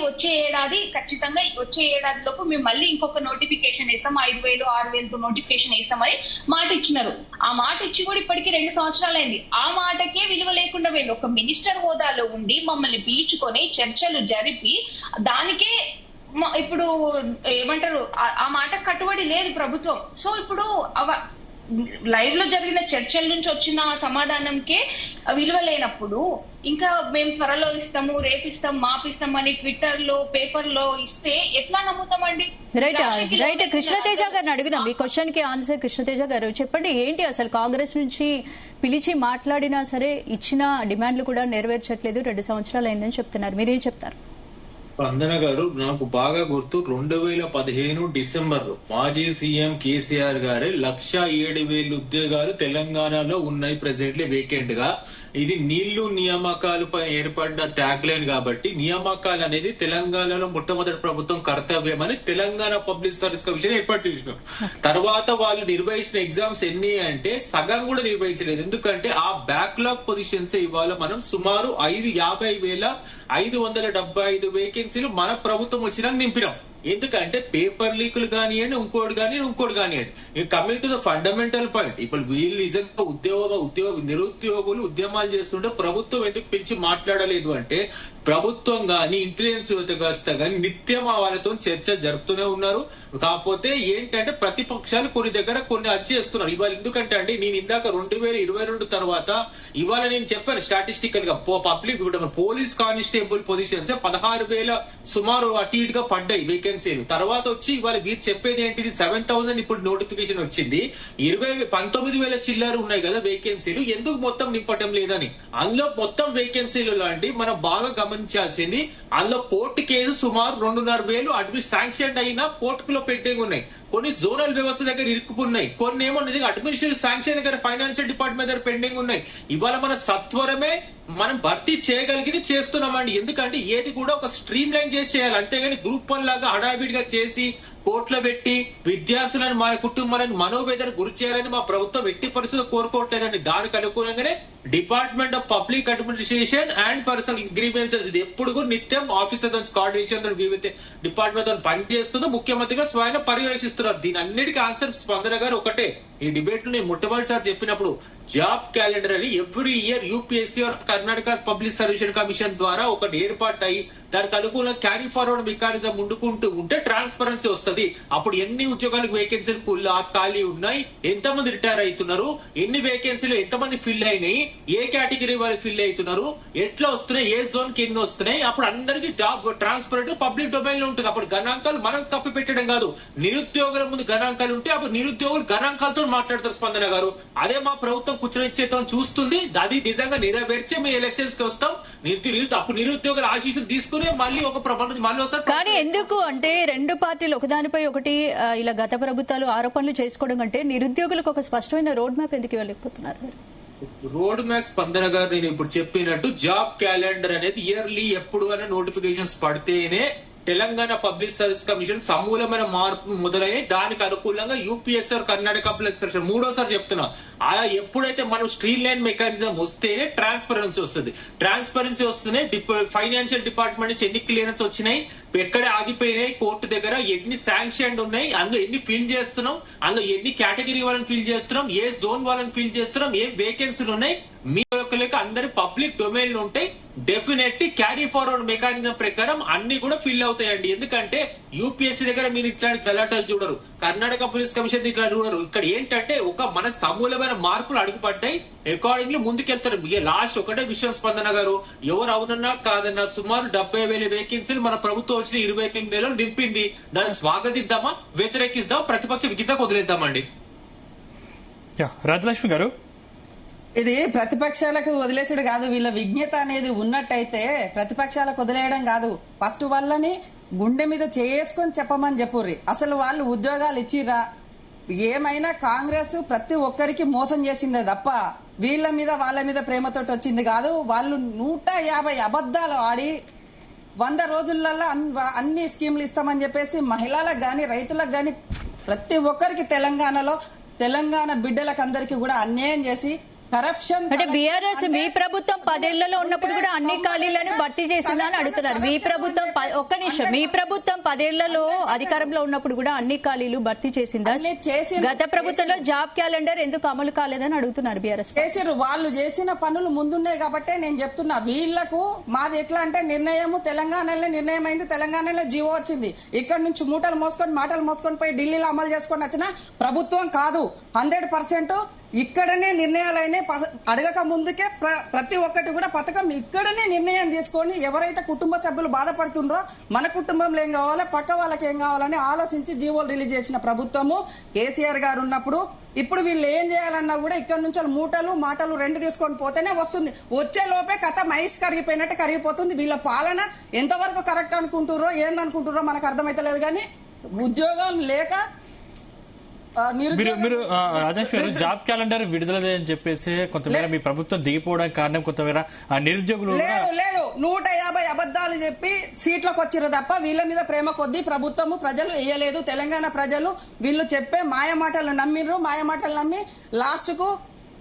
ఖచ్చితంగా వచ్చే ఏడాది లోపు మేము మళ్ళీ ఇంకొక నోటిఫికేషన్ వేస్తాం, 5,000 6,000తో నోటిఫికేషన్ వేస్తామని మాట ఇచ్చినారు. ఆ మాట ఇచ్చి కూడా ఇప్పటికీ 2 సంవత్సరాలు అయింది. ఆ మాటకే విలువ లేకుండా పోయింది. ఒక మినిస్టర్ హోదాలో ఉండి మమ్మల్ని పిలుచుకొని చర్చలు జరిపి దానికే ఇప్పుడు ఏమంటారు, ఆ మాట కట్టుబడి లేదు ప్రభుత్వం. సో ఇప్పుడు లైవ్ లో జరిగిన చర్చల నుంచి వచ్చిన సమాధానంకే విలువ లేనప్పుడు ఇంకా మేము త్వరలో ఇస్తాము, రేపిస్తాం, మాపిస్తాం అని ట్విట్టర్ లో, పేపర్ లో ఇస్తే ఎట్లా నమ్ముతామండి? రైట్ కృష్ణతేజ గారిని అడుగుదాం. ఈ క్వశ్చన్ కి ఆన్సర్ కృష్ణతేజ గారు చెప్పండి. ఏంటి అసలు కాంగ్రెస్ నుంచి పిలిచి మాట్లాడినా సరే ఇచ్చిన డిమాండ్లు కూడా నెరవేర్చట్లేదు, 2 సంవత్సరాలు అయిందని చెప్తున్నారు. మీరేం చెప్తారు? వందన గారు, నాకు బాగా గుర్తు 2015 డిసెంబర్ మాజీ సీఎం కేసీఆర్ గారే 1,07,000 ఉద్యోగాలు తెలంగాణలో ఉన్నాయి ప్రెసెంట్లీ వేకెంట్ గా. ఇది నీళ్లు నియామకాలపై ఏర్పడిన ట్యాగ్ లైన్ కాబట్టి నియామకాలు అనేది తెలంగాణలో మొట్టమొదటి ప్రభుత్వం కర్తవ్యం అని తెలంగాణ పబ్లిక్ సర్వీస్ కమిషన్ ఏర్పాటు చేసినారు. తర్వాత వాళ్ళు నిర్వహించిన ఎగ్జామ్స్ ఎన్ని అంటే సగం కూడా నిర్వహించలేదు. ఎందుకంటే ఆ బ్యాక్లాగ్ పొజిషన్స్ ఇవాళ మనం సుమారు 50,575 వేకెన్సీలు మన ప్రభుత్వం వచ్చినాక నింపినాం. ఎందుకంటే పేపర్ లీకులు కానివ్వండి, ఇంకోటి కానివ్వండి. Coming to the fundamental point, ఇప్పుడు వీళ్ళు నిజంగా నిరుద్యోగులు ఉద్యమాలు చేస్తుంటే ప్రభుత్వం ఎందుకు పిలిచి మాట్లాడలేదు అంటే, ప్రభుత్వం గాని ఇంటెలిజెన్స్ వ్యవస్థ గాని నిత్యం వాళ్ళతో చర్చ జరుపుతూనే ఉన్నారు. కాకపోతే ఏంటంటే ప్రతిపక్షాలు కొన్ని దగ్గర కొన్ని అది చేస్తున్నారు ఇవాళ. ఎందుకంటే అండి, నేను ఇందాక 2022 తర్వాత ఇవాళ నేను చెప్పాను స్టాటిస్టికల్ గా పబ్లిక్ పోలీస్ కానిస్టేబుల్ పొజిషన్స్ 16,000 సుమారు అటు ఇటుగా పడ్డాయి వేకెన్సీలు. తర్వాత వచ్చి ఇవాళ మీరు చెప్పేది ఏంటిది 7,000 ఇప్పుడు నోటిఫికేషన్ వచ్చింది. 19,000 చిల్లర ఉన్నాయి కదా వేకెన్సీలు, ఎందుకు మొత్తం నింపటం లేదని. అందులో మొత్తం వేకెన్సీలు లాంటి మనం బాగా గమనించాల్సింది, అందులో కోర్టు కేసు సుమారు 2,500 అడ్మిట్ శాంక్షన్ అయినా కోర్టులో పెండింగ్ ఉన్నాయి. కొన్ని జోనల్ వ్యవస్థ దగ్గర ఇరుక్కున్నాయి, కొన్ని ఏమో నిజంగా అడ్మినిస్ట్రేటివ్ శాంక్షన్ దగ్గర ఫైనాన్షియల్ డిపార్ట్మెంట్ దగ్గర పెండింగ్ ఉన్నాయి. ఇవాళ మన సత్వరమే మనం భర్తీ చేయగలిగింది చేస్తున్నామండి. ఎందుకంటే ఏది కూడా ఒక స్ట్రీమ్ లైన్ చేసి చేయాలి, అంతేగాని గ్రూప్ 1 లాగా హడావిడిగా చేసి కోర్టులో పెట్టి విద్యార్థులను మన కుటుంబాలను మనోవేదన గురి చేయాలని మా ప్రభుత్వం ఎట్టి పరిస్థితులు కోరుకోవట్లేదండి. దానికి అనుకూలంగానే department of public administration and personal grievances ఇది ఎప్పుడు కూడా నిత్యం ఆఫీసర్ కోఆర్డినేషన్ వివిధ డిపార్ట్మెంట్ తో పనిచేస్తుందో ముఖ్యమంత్రిగా స్వయం పర్యవేక్షిస్తున్నారు. దీని అన్నిటికీ ఆన్సర్ స్పందన గారు ఒకటే. ఈ డిబేట్ లో నేను మొట్టమొదటిసారి చెప్పినప్పుడు జాబ్ క్యాలెండర్ అని every year UPSC Karnataka public service commission ద్వారా ఒకటి ఏర్పాటు అయ్యి దానికి అనుకూలంగా క్యారీ ఫార్వర్డ్ మెకానిజం ఉండుకుంటూ ఉంటే ట్రాన్స్పరెన్సీ వస్తుంది. అప్పుడు ఎన్ని ఉద్యోగాలకు వేకెన్సీలు ఖాళీ ఉన్నాయి, ఎంతమంది రిటైర్ అవుతున్నారు, ఎన్ని వేకెన్సీలు ఎంతమంది ఫిల్ అయినాయి, ఏ కేటగిరీ వాళ్ళు ఫిల్ అవుతున్నారు, ఎట్లా వస్తున్నాయి, ఏ జోన్ కి ఎన్ని వస్తున్నాయి, అప్పుడు అందరికీ జాబ్ ట్రాన్స్పరెంట్ పబ్లిక్ డొమైన్ లో ఉంటుంది. అప్పుడు గణాంకాలు మనం కప్పి పెట్టడం కాదు, నిరుద్యోగుల ముందు గణాంకాలు ఉంటే అప్పుడు నిరుద్యోగులు గణాంకాలతో మాట్లాడతారు స్పందన గారు. అదే మా ప్రభుత్వం కూర్చొని చూస్తుంది. అది నిజంగా నెరవేర్చే మీ ఎలక్షన్స్ కి వస్తాం. అప్పుడు నిరుద్యోగుల ఆశీస్సులు తీసుకుని మళ్ళీ ఒక మళ్ళీ వస్తారు. కానీ ఎందుకు అంటే రెండు పార్టీలు ఒకదానిపై ఒకటి ఇలా గత ప్రభుత్వాలు ఆరోపణలు చేసుకోవడం కంటే నిరుద్యోగులకు ఒక స్పష్టమైన రోడ్ మ్యాప్ ఎందుకు ఇవ్వలేకపోతున్నారు? రోడ్ మ్యాప్ స్పందన గారు నేను ఇప్పుడు చెప్పినట్టు జాబ్ క్యాలెండర్ అనేది ఇయర్లీ ఎప్పుడు అనే నోటిఫికేషన్స్ పడితేనే తెలంగాణ పబ్లిక్ సర్వీస్ కమిషన్ సమూలమైన మార్పు మొదలైన దానికి అనుకూలంగా యూపీఎస్ఆర్ కర్ణాటక పబ్లిక్ సర్వీస్ మూడోసారి చెప్తున్నా. అలా ఎప్పుడైతే మనం స్ట్రీమ్ లైన్ మెకానిజం వస్తేనే ట్రాన్స్పరెన్సీ వస్తుంది. ట్రాన్స్పరెన్సీ వస్తేనే ఫైనాన్షియల్ డిపార్ట్మెంట్ నుంచి ఎన్ని క్లియరెన్స్ వచ్చినాయి, ఎక్కడ ఆగిపోయినాయి, కోర్టు దగ్గర ఎన్ని శాంక్షన్ ఉన్నాయి, అందులో ఎన్ని ఫిల్ చేస్తున్నాం, అందులో ఎన్ని కేటగిరీ వాళ్ళని ఫిల్ చేస్తున్నాం, ఏ జోన్ వాళ్ళని ఫిల్ చేస్తున్నాం, ఏ వేకెన్సీలు ఉన్నాయి, మీ యొక్క అందరి పబ్లిక్ డొమైన్ లో ఉంటాయి. డెఫినెట్లీ క్యారీ ఫార్వర్డ్ మెకానిజం ప్రకారం అన్ని కూడా ఫిల్ అవుతాయండి. ఎందుకంటే యూపీఎస్సీ దగ్గర మీరు ఇట్లాంటి గలాటలు చూడరు, కర్ణాటక పోలీస్ కమిషన్ ఇట్లా చూడరు. ఇక్కడ ఏంటంటే ఒక మన సమూలమైన మార్పులు అడుగుపడ్డాయి, అకార్డింగ్లీ ముందుకెళ్తారు. లాస్ట్ ఒకటే విషయం స్పందన గారు, ఎవరు అవునన్నా కాదన్నా సుమారు 70,000 వేకెన్సీలు మన ప్రభుత్వం వచ్చిన 28 నెలలు నింపింది. దాన్ని స్వాగతిద్దామా, వ్యతిరేకిద్దామా, ప్రతిపక్ష విగితకు వదిలేద్దామండి. రాజలక్ష్మి గారు, ఇది ప్రతిపక్షాలకు వదిలేసుడు కాదు, వీళ్ళ విజ్ఞత అనేది ఉన్నట్టయితే ప్రతిపక్షాలకు వదిలేయడం కాదు, ఫస్ట్ వాళ్ళని గుండె మీద చేసుకొని చెప్పమని చెప్పుర్రి. అసలు వాళ్ళు ఉద్యోగాలు ఇచ్చిర్రా? ఏమైనా కాంగ్రెస్ ప్రతి ఒక్కరికి మోసం చేసిందే తప్ప వీళ్ళ మీద వాళ్ళ మీద ప్రేమతోటి వచ్చింది కాదు. వాళ్ళు 150 అబద్ధాలు ఆడి 100 రోజులలో అన్ని స్కీములు ఇస్తామని చెప్పేసి మహిళలకు గాని రైతులకు గాని ప్రతి ఒక్కరికి తెలంగాణ బిడ్డలకు అందరికి కూడా అన్యాయం చేసి కరప్షన్. అంటే బీఆర్ఎస్ మీ ప్రభుత్వం 10 ఏళ్లలో ఉన్నప్పుడు కూడా అన్ని ఖాళీలను భర్తీ చేసిందని అడుగుతున్నారు. మీ ప్రభుత్వం ఒక్క నిమిషం, మీ ప్రభుత్వం 10 ఏళ్లలో అధికారంలో ఉన్నప్పుడు కూడా అన్ని ఖాళీలు భర్తీ చేసిందా? గత ప్రభుత్వంలో జాబ్ క్యాలెండర్ ఎందుకు అమలు కాలేదని అడుగుతున్నారు బీఆర్ఎస్. చేసిర్రు, వాళ్ళు చేసిన పనులు ముందున్నాయి కాబట్టే నేను చెప్తున్నా. వీళ్లకు మాది ఎట్లా అంటే నిర్ణయము తెలంగాణలో నిర్ణయం అయింది, తెలంగాణలో జీవో వచ్చింది. ఇక్కడ నుంచి మాటలు మోసుకొని పోయి ఢిల్లీలో అమలు చేసుకొని వచ్చిన ప్రభుత్వం కాదు. 100% ఇక్కడనే నిర్ణయాలైనా అడగక ముందుకే ప్రతి ఒక్కటి కూడా పథకం ఇక్కడనే నిర్ణయం తీసుకొని ఎవరైతే కుటుంబ సభ్యులు బాధపడుతుండ్రో మన కుటుంబంలో ఏం కావాలి, పక్క వాళ్ళకి ఏం కావాలని ఆలోచించి జీవోలు రిలీజ్ చేసిన ప్రభుత్వము కేసీఆర్ గారు ఉన్నప్పుడు. ఇప్పుడు వీళ్ళు ఏం చేయాలన్నా కూడా ఇక్కడ నుంచి మూటలు మాటలు రెండు తీసుకొని పోతేనే వస్తుంది. వచ్చే లోపే కథ మైస్ కరిగిపోయినట్టు కరిగిపోతుంది. వీళ్ళ పాలన ఎంతవరకు కరెక్ట్ అనుకుంటుర్రో ఏందనుకుంటుర్రో మనకు అర్థమైతలేదు. కానీ ఉద్యోగం లేక మీరు రాజేష్ గారు జాబ్ క్యాలెండర్ విడుదల అని చెప్పేసి కొంతమేర మీ ప్రభుత్వం దిగిపోవడానికి కారణం కొంతమేర నిరుద్యోగులు లేదు 150 అబద్ధాలు చెప్పి సీట్లకు వచ్చిరు తప్ప వీళ్ళ మీద ప్రేమ కొద్దీ ప్రభుత్వము ప్రజలు వేయలేదు. తెలంగాణ ప్రజలు వీళ్ళు చెప్పే మాయమాటలు నమ్మిర్రు. మాయమాటలు నమ్మి లాస్ట్ కు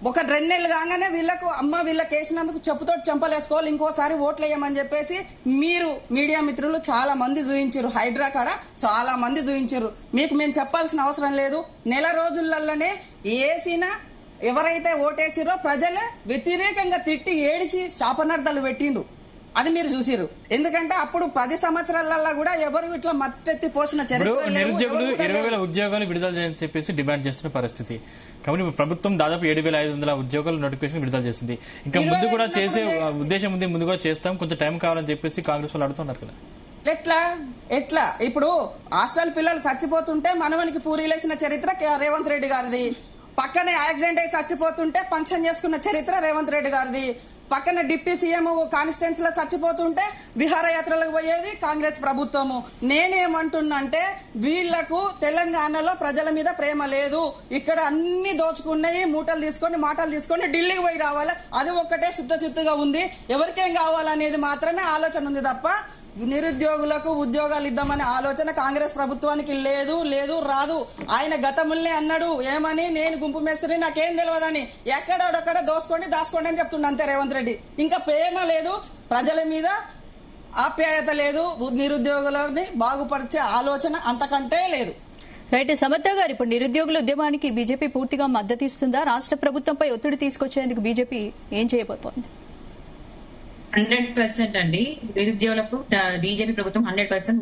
ఒక 2 నెలలు కాగానే వీళ్ళకు వీళ్ళకి వేసినందుకు చెప్పుతో చెంపలేసుకోవాలి, ఇంకోసారి ఓట్లు వేయమని చెప్పేసి మీరు మీడియా మిత్రులు చాలా మంది చూయించారు. హైడ్రా కాడ చాలా మంది చూయించారు. మీకు మేము చెప్పాల్సిన అవసరం లేదు. నెల రోజులలోనే వేసిన ఎవరైతే ఓటేసిరో ప్రజలు వ్యతిరేకంగా తిట్టి ఏడిచి శాపనార్థాలు పెట్టిండ్రు. అది మీరు చూసిరు. ఎందుకంటే అప్పుడు 10 సంవత్సరాలలో కూడా ఎవరు ఇట్లా మత్తెత్తి పోసిన చరిత్ర. నిరుద్యోగులు 20,000 ఉద్యోగాలు విడుదల చేయాలని చెప్పేసి డిమాండ్ చేస్తున్న పరిస్థితి. కాబట్టి ప్రభుత్వం దాదాపు 7,500 ఉద్యోగాల నోటిఫికేషన్ విడుదల చేసింది. ఇంకా ముందు కూడా చేసే ఉద్దేశం ఉంది, ముందు కూడా చేస్తాం, కొంచెం టైం కావాలని చెప్పేసి కాంగ్రెస్ వాళ్ళు అడుగుతున్నారు కదా. ఎట్లా ఇప్పుడు హాస్టల్ పిల్లలు చచ్చిపోతుంటే మనవనికి పూరీలేసిన చరిత్ర రేవంత్ రెడ్డి గారిది. పక్కనే యాక్సిడెంట్ అయి చచ్చిపోతుంటే ఫంక్షన్ చేసుకున్న చరిత్ర రేవంత్ రెడ్డి గారిది. పక్కన డిప్యూటీ సీఎం కాన్స్టిట్యున్సీ లో చచ్చిపోతుంటే విహారయాత్రలకు పోయేది కాంగ్రెస్ ప్రభుత్వము. నేనేమంటున్నంటే వీళ్లకు తెలంగాణలో ప్రజల మీద ప్రేమ లేదు. ఇక్కడ అన్ని దోచుకున్నాయి, మూటలు తీసుకొని మాటలు తీసుకొని ఢిల్లీకి పోయి రావాలి. అది ఒక్కటే సిద్ధచిత్తుగా ఉంది. ఎవరికేం కావాలనేది మాత్రమే ఆలోచన ఉంది తప్ప నిరుద్యోగులకు ఉద్యోగాలు ఇద్దామనే ఆలోచన కాంగ్రెస్ ప్రభుత్వానికి లేదు రాదు. ఆయన గతములనే అన్నాడు ఏమని, నేను గుంపు మేస్త్రి నాకేం తెలియదని, ఎక్కడొక్కడ దాచుకోండి అని చెప్తుండ అంతే రేవంత్ రెడ్డి. ఇంకా ప్రేమ లేదు, ప్రజల మీద ఆప్యాయత లేదు, నిరుద్యోగులని బాగుపరిచే ఆలోచన అంతకంటే లేదు. రైట్ సమర్థ గారు, ఇప్పుడు నిరుద్యోగుల ఉద్యమానికి బీజేపీ పూర్తిగా మద్దతు ఇస్తుందా? రాష్ట్ర ప్రభుత్వంపై ఒత్తిడి తీసుకొచ్చేందుకు బీజేపీ ఏం చేయబోతోంది? 100% అండి. నిరుద్యోగులకు బీజేపీ ప్రభుత్వం 100%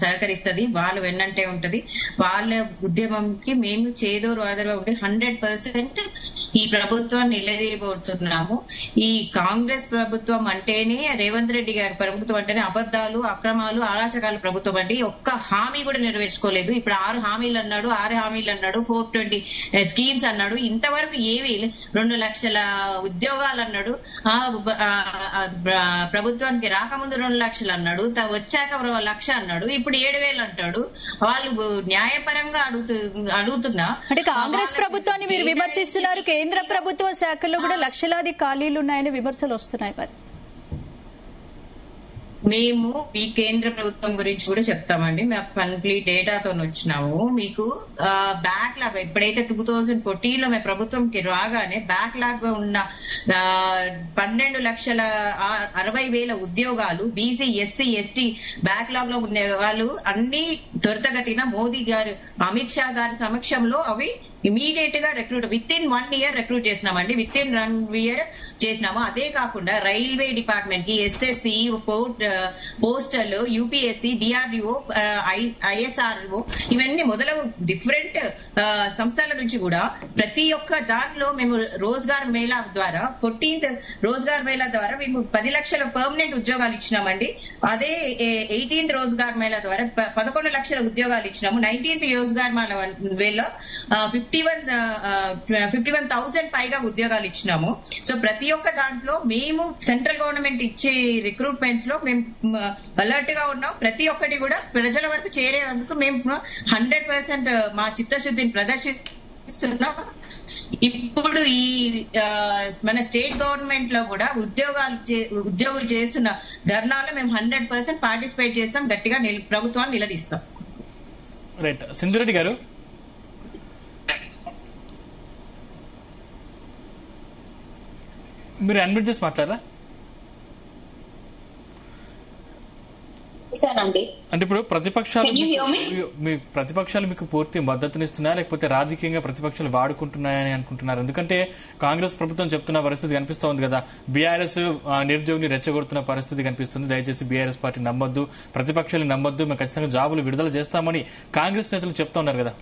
సహకరిస్తుంది. వాళ్ళు వెన్నంటే ఉంటది. వాళ్ళ ఉద్యమంకి మేము చేదోరు ఆదరుగా ఉండి 100% ఈ ప్రభుత్వాన్ని నిలదీయబోతున్నాము. ఈ కాంగ్రెస్ ప్రభుత్వం అంటేనే, రేవంత్ రెడ్డి గారి ప్రభుత్వం అంటేనే అబద్ధాలు, అక్రమాలు, అరాచకాల ప్రభుత్వం అండి. ఒక్క హామీ కూడా నెరవేర్చుకోలేదు. ఇప్పుడు 6 హామీలు అన్నాడు, 420 స్కీమ్స్ అన్నాడు. ఇంతవరకు ఏవి 2 లక్షల ఉద్యోగాలు అన్నాడు. ప్రభుత్వానికి రాకముందు 2 లక్షలు అన్నాడు, వచ్చాక 1 లక్ష అన్నాడు, ఇప్పుడు 7,000 అంటాడు. వాళ్ళు న్యాయపరంగా అడుగుతున్నా అంటే కాంగ్రెస్ ప్రభుత్వాన్ని మీరు విమర్శిస్తున్నారు. కేంద్ర ప్రభుత్వ శాఖల్లో కూడా లక్షలాది ఖాళీలు ఉన్నాయని విమర్శలు వస్తున్నాయి. మరి మేము ఈ కేంద్ర ప్రభుత్వం గురించి కూడా చెప్తామండి. మేము కంప్లీట్ డేటాతో వచ్చినాము. మీకు బ్యాక్లాగ్ ఎప్పుడైతే 2014లో మేము ప్రభుత్వంకి రాగానే బ్యాక్లాగ్ ఉన్న 12,60,60,000 ఉద్యోగాలు బీసీ, ఎస్సీ, ఎస్టీ బ్యాక్లాగ్ లో ఉన్న వాళ్ళు అన్ని త్వరితగతిన మోదీ గారు, అమిత్ షా గారి సమక్షంలో అవి ఇమీడియట్ గా విత్ ఇన్ 1 year రిక్రూట్ చేసినామండి. విత్ ఇన్ 1 year చేసినాము. అదే కాకుండా రైల్వే డిపార్ట్మెంట్ కి SSC, postal, UPSC, DRDO, ISRO ఇవన్నీ మొదలగు డిఫరెంట్ సంస్థల నుంచి కూడా ప్రతి ఒక్క దానిలో మేము రోజ్గార్ మేళా ద్వారా 14th రోజ్గార్ మేళా ద్వారా మేము 10 లక్షల పర్మనెంట్ ఉద్యోగాలు ఇచ్చినామండి. అదే 18th రోజ్గార్ మేళా ద్వారా 11 లక్షల ఉద్యోగాలు ఇచ్చినాము. 19th రోజ్గార్ మేళా 51,000 పైగా ఉద్యోగాలు ఇచ్చినాము. సో ప్రతి ఒక్క దాంట్లో మేము సెంట్రల్ గవర్నమెంట్ ఇచ్చే రిక్రూట్మెంట్స్ లో మేము అలర్ట్ గా ఉన్నాం. ప్రతి ఒక్కటి కూడా ప్రజల వరకు చేరేందుకు మేము 100% మా చిత్తశుద్ధిని ప్రదర్శిస్తున్నాం. ఇప్పుడు ఈ మన స్టేట్ గవర్నమెంట్ లో కూడా ఉద్యోగులు చేస్తున్న ధర్నాలో మేము 100% పార్టిసిపేట్ చేస్తాం. గట్టిగా ప్రభుత్వాన్ని నిలదీస్తాం. రైట్, సింధురెడ్డి గారు మీరు అన్మ్యూట్ చేసి మాట్లాడరా? అంటే ఇప్పుడు ప్రతిపక్షాలు మీకు పూర్తి మద్దతునిస్తున్నాయా, లేకపోతే రాజకీయంగా ప్రతిపక్షాలు వాడుకుంటున్నాయని అనుకుంటున్నారు? ఎందుకంటే కాంగ్రెస్ ప్రభుత్వం చెప్తున్న పరిస్థితి కనిపిస్తోంది కదా, బీఆర్ఎస్ నిరుద్యోగిని రెచ్చగొడుతున్న పరిస్థితి కనిపిస్తుంది. దయచేసి బీఆర్ఎస్ పార్టీ నమ్మొద్దు, ప్రతిపక్షాలు నమ్మొద్దు, మేము ఖచ్చితంగా జాబులు విడుదల చేస్తామని కాంగ్రెస్ నేతలు చెప్తా ఉన్నారు కదా.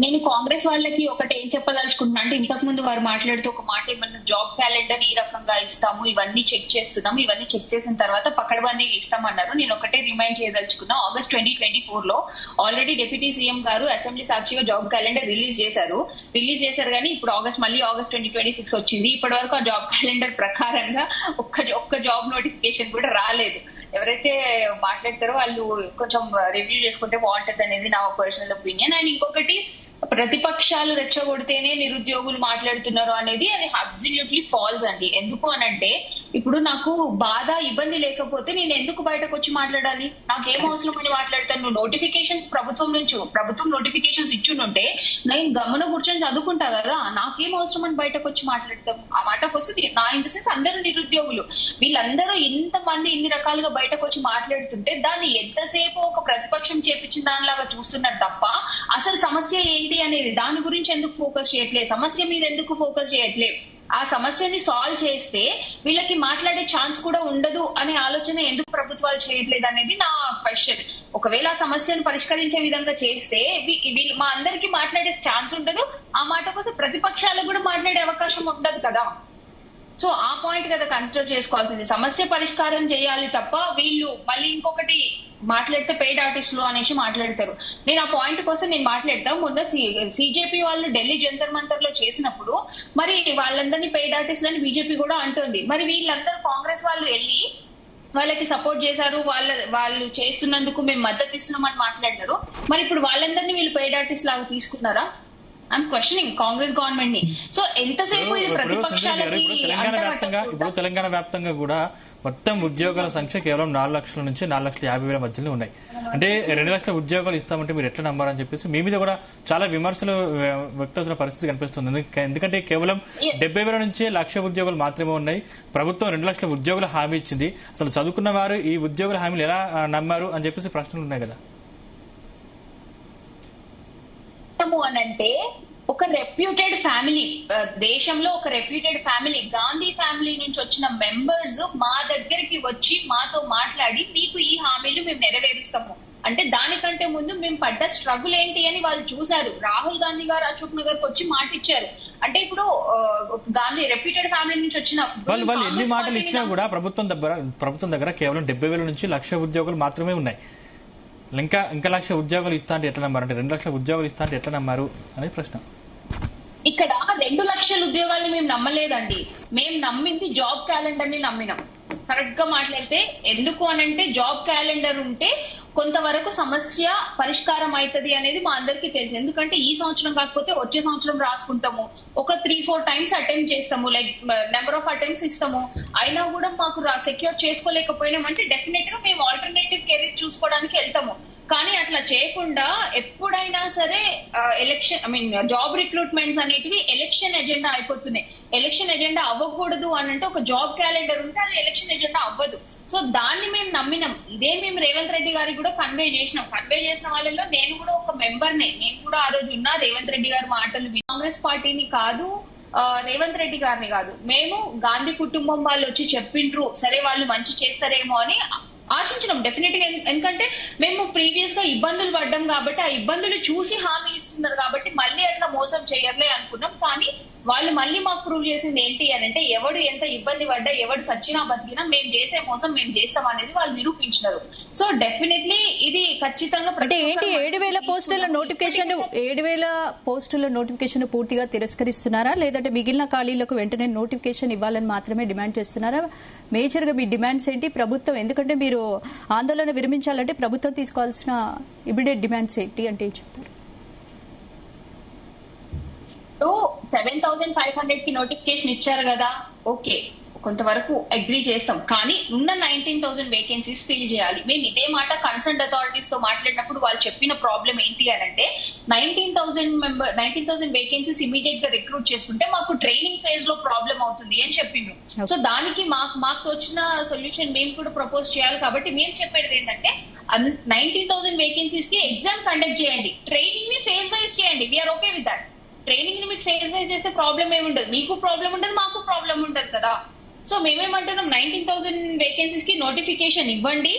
నేను కాంగ్రెస్ వాళ్ళకి ఒకటి ఏం చెప్పదలుచుకుంటున్నా అంటే, ఇంతకు ముందు వారు మాట్లాడుతూ ఒక మాట ఏమన్నా జాబ్ క్యాలెండర్ ఈ రకంగా ఇస్తాము, ఇవన్నీ చెక్ చేస్తున్నాము, ఇవన్నీ చెక్ చేసిన తర్వాత పకడ్బందీగా ఇస్తామన్నారు. నేను ఒకటే రిమైండ్ చేయదలుచుకున్నా, ఆగస్ట్ 2024 లో ఆల్రెడీ డిప్యూటీ సీఎం గారు అసెంబ్లీ సాక్షిగా జాబ్ క్యాలెండర్ రిలీజ్ చేశారు కానీ ఇప్పుడు మళ్ళీ ఆగస్ట్ 2026 వచ్చింది. ఇప్పటి వరకు ఆ జాబ్ క్యాలెండర్ ప్రకారంగా ఒక్క జాబ్ నోటిఫికేషన్ కూడా రాలేదు. ఎవరైతే మాట్లాడతారో వాళ్ళు కొంచెం రివ్యూ చేసుకుంటే బాగుంటది అనేది నా పర్సనల్ ఒపీనియన్. అండ్ ఇంకొకటి, ప్రతిపక్షాలు రెచ్చగొడితేనే నిరుద్యోగులు మాట్లాడుతున్నారు అనేది అది అబ్సల్యూట్లీ ఫాల్స్ అండి. ఎందుకు అనంటే, ఇప్పుడు నాకు బాధ ఇబ్బంది లేకపోతే నేను ఎందుకు బయటకు వచ్చి మాట్లాడాలి? నాకేం అవసరం అని మాట్లాడతాను? నువ్వు నోటిఫికేషన్స్ ప్రభుత్వం నోటిఫికేషన్స్ ఇచ్చుంటే నేను గమన కూర్చొని చదువుకుంటా కదా, నాకేం అవసరం అని బయటకు వచ్చి మాట్లాడతాం? ఆ మాటకు వస్తుంది నా ఇన్ ద సెన్స్ అందరూ నిరుద్యోగులు, వీళ్ళందరూ ఇంతమంది ఇన్ని రకాలుగా బయటకు వచ్చి మాట్లాడుతుంటే దాన్ని ఎంతసేపు ఒక ప్రతిపక్షం చేపించిన దానిలాగా చూస్తున్నారు తప్ప అసలు సమస్య ఏంటి అనేది దాని గురించి ఎందుకు ఫోకస్ చేయట్లేదు? సమస్య మీద ఎందుకు ఫోకస్ చేయట్లేదు? ఆ సమస్యని సాల్వ్ చేస్తే వీళ్ళకి మాట్లాడే ఛాన్స్ కూడా ఉండదు అనే ఆలోచన ఎందుకు ప్రభుత్వాలు చేయట్లేదు అనేది నా క్వశ్చన్. ఒకవేళ ఆ సమస్యను పరిష్కరించే విధంగా చేస్తే మా అందరికి మాట్లాడే ఛాన్స్ ఉండదు, ఆ మాట కోసం ప్రతిపక్షాలకు కూడా మాట్లాడే అవకాశం ఉండదు కదా. సో ఆ పాయింట్ కదా కన్సిడర్ చేసుకోవాల్సింది. సమస్య పరిష్కారం చేయాలి తప్ప వీళ్ళు మళ్ళీ ఇంకొకటి మాట్లాడితే పెయిడ్ ఆర్టిస్టులు అనేసి మాట్లాడతారు. నేను ఆ పాయింట్ కోసం నేను మాట్లాడతాను. మొన్న సిజేపీ వాళ్ళు ఢిల్లీ జంతర్ మంతర్ లో చేసినప్పుడు మరి వాళ్ళందరినీ పెయిడ్ ఆర్టిస్టులు అని బీజేపీ కూడా అంటుంది. మరి వీళ్ళందరూ కాంగ్రెస్ వాళ్ళు వెళ్ళి వాళ్ళకి సపోర్ట్ చేశారు, వాళ్ళు చేస్తున్నందుకు మేము మద్దతు ఇస్తున్నామని మాట్లాడినారు. మరి ఇప్పుడు వాళ్ళందరినీ వీళ్ళు పెయిడ్ ఆర్టిస్ట్ లాగా తీసుకున్నారా? ఐఎమ్ క్వశ్చనింగ్ కాంగ్రెస్ గవర్నమెంట్ ని. సో ఎంతసేపు ఇది ప్రతిపక్షాలకి తెలంగాణ వ్యాప్తంగా కూడా మొత్తం ఉద్యోగాల సంఖ్య కేవలం 4 లక్షల నుంచి 4,50,000 మధ్యలో ఉన్నాయి. అంటే 2 లక్షల ఉద్యోగాలు ఇస్తామంటే మీరు ఎట్లా నమ్మారని చెప్పేసి మీ మీద కూడా చాలా విమర్శలు వ్యక్తవుతున్న పరిస్థితి కనిపిస్తుంది. ఎందుకంటే కేవలం 70,000 నుంచి 1,00,000 ఉద్యోగాలు మాత్రమే ఉన్నాయి. ప్రభుత్వం 2 లక్షల ఉద్యోగుల హామీ ఇచ్చింది. అసలు చదువుకున్న వారు ఈ ఉద్యోగుల హామీలు ఎలా నమ్మారు అని చెప్పేసి ప్రశ్నలు ఉన్నాయి కదా. అనంటే ఒక రెప్యూటెడ్ ఫ్యామిలీ, దేశంలో ఒక రెప్యూటెడ్ ఫ్యామిలీ, గాంధీ ఫ్యామిలీ నుంచి వచ్చిన మెంబర్స్ మా దగ్గరికి వచ్చి మాతో మాట్లాడి మీకు ఈ హామీలు మేము నెరవేరుస్తాము అంటే దానికంటే ముందు మేము పడ్డ స్ట్రగుల్ ఏంటి అని వాళ్ళు చూశారు. రాహుల్ గాంధీ గారు అశోక్ నగర్ కి వచ్చి మాట ఇచ్చారు. అంటే ఇప్పుడు గాంధీ రెప్యూటెడ్ ఫ్యామిలీ నుంచి వచ్చిన వాళ్ళు ఎన్ని మాటలు ఇచ్చినా కూడా ప్రభుత్వం దగ్గర కేవలం 70,000 నుంచి 1,00,000 ఉద్యోగాలు మాత్రమే ఉన్నాయి. ఇంకా 1,00,000 ఉద్యోగాలు ఇస్తా అంటే ఎట్లా నమ్మారు? అంటే 2 లక్షల ఉద్యోగాలు ఇస్తా అంటే ఎట్లా నమ్మారు అనేది ప్రశ్న. ఇక్కడ 2 లక్షల ఉద్యోగాల్ని మేము నమ్మలేదండి. మేము నమ్మింది జాబ్ క్యాలెండర్ ని నమ్మినాం. కరెక్ట్ గా మాట్లాడితే ఎందుకు అనంటే జాబ్ క్యాలెండర్ ఉంటే కొంతవరకు సమస్య పరిష్కారం అవుతుంది అనేది మా అందరికీ తెలుసు. ఎందుకంటే ఈ సంవత్సరం కాకపోతే వచ్చే సంవత్సరం రాసుకుంటాము, ఒక 3-4 టైమ్స్ అటెంప్ట్ చేస్తాము, లైక్ నెంబర్ ఆఫ్ అటెంప్ట్స్ ఇస్తాము. అయినా కూడా మాకు సెక్యూర్ చేసుకోలేకపోయినామంటే డెఫినెట్ గా మేము ఆల్టర్నేటివ్ కెరీర్ చూసుకోవడానికి వెళ్తాము. కానీ అట్లా చేయకుండా ఎప్పుడైనా సరే జాబ్ రిక్రూట్మెంట్స్ అనేటివి ఎలక్షన్ ఎజెండా అయిపోతున్నాయి. ఎలక్షన్ ఎజెండా అవ్వకూడదు అని అంటే ఒక జాబ్ క్యాలెండర్ ఉంటే అది ఎలక్షన్ ఎజెండా అవ్వదు. సో దాన్ని మేము నమ్మినాం. ఇదే మేము రేవంత్ రెడ్డి గారికి కూడా కన్వే చేసినాం. కన్వే చేసిన వాళ్ళలో నేను కూడా ఒక మెంబర్నే. నేను కూడా ఆ రోజు ఉన్నా. రేవంత్ రెడ్డి గారి మాటలు కాంగ్రెస్ పార్టీని కాదు, రేవంత్ రెడ్డి గారిని కాదు, మేము గాంధీ కుటుంబం వాళ్ళు వచ్చి చెప్పిండ్రు, సరే వాళ్ళు మంచి చేస్తారేమో అని ఆశించినాం డెఫినెట్ గా. ఎందుకంటే మేము ప్రీవియస్ గా ఇబ్బందులు పడ్డాం కాబట్టి ఆ ఇబ్బందులు చూసి హామీ ఇస్తున్నారు కాబట్టి మళ్ళీ అట్లా మోసం చేయర్లే అనుకున్నాం. కానీ వాళ్ళు మళ్ళీ మాకు ప్రూవ్ చేసింది ఏంటి అని అంటే ఎవడు ఎంత ఇబ్బంది పడ్డా, ఎవడు సచ్చినా బతికినా మేము చేసే మోసం మేము చేస్తాం అనేది వాళ్ళు నిరూపించినారు. సో డెఫినెట్లీ ఇది ఖచ్చితంగా అంటే ఏంటి 7,000 పోస్టుల నోటిఫికేషన్ 7,000 పోస్టుల నోటిఫికేషన్ పూర్తిగా తిరస్కరిస్తున్నారా, లేదంటే మిగిలిన ఖాళీలకు వెంటనే నోటిఫికేషన్ ఇవ్వాలని మాత్రమే డిమాండ్ చేస్తున్నారా? మేజర్ గా మీ డిమాండ్స్ ఏంటి? ప్రభుత్వం ఎందుకంటే మీరు ఆందోళన విరమించాలంటే ప్రభుత్వం తీసుకోవాల్సిన ఇమిడియట్ డిమాండ్స్ ఏంటి అంటే ఏం చెప్తారు? 7,500 కి నోటిఫికేషన్ ఇచ్చారు కదా, ఓకే, కొంతవరకు అగ్రీ చేస్తాం. కానీ ఉన్న 19,000 వేకెన్సీస్ ఫిల్ చేయాలి. మేము ఇదే మాట కన్సర్న్ అథారిటీస్ తో మాట్లాడినప్పుడు వాళ్ళు చెప్పిన ప్రాబ్లం ఏంటి అని అంటే 19,000 వేకెన్సీస్ ఇమీడియట్ గా రిక్రూట్ చేసుకుంటే మాకు ట్రైనింగ్ ఫేజ్ లో ప్రాబ్లం అవుతుంది అని చెప్పిండ్రు. సో దానికి మాకు వచ్చిన సొల్యూషన్ మేము కూడా ప్రపోజ్ చేయాలి. కాబట్టి మేము చెప్పేది ఏంటంటే 19,000 వేకెన్సీస్ కి ఎగ్జామ్ కండక్ట్ చేయండి, ట్రైనింగ్ ని ఫేజ్ వైజ్ చేయండి. We are okay with that. Training ని మీకు ఫేజ్ వైజ్ చేస్తే ప్రాబ్లం ఏమి ఉండదు, మీకు ప్రాబ్లం ఉండదు, మాకు ప్రాబ్లం ఉండదు కదా. సో మేమేమంటున్నాం 19,000 వేకెన్సీస్ కి నోటిఫికేషన్ ఇవ్వండి,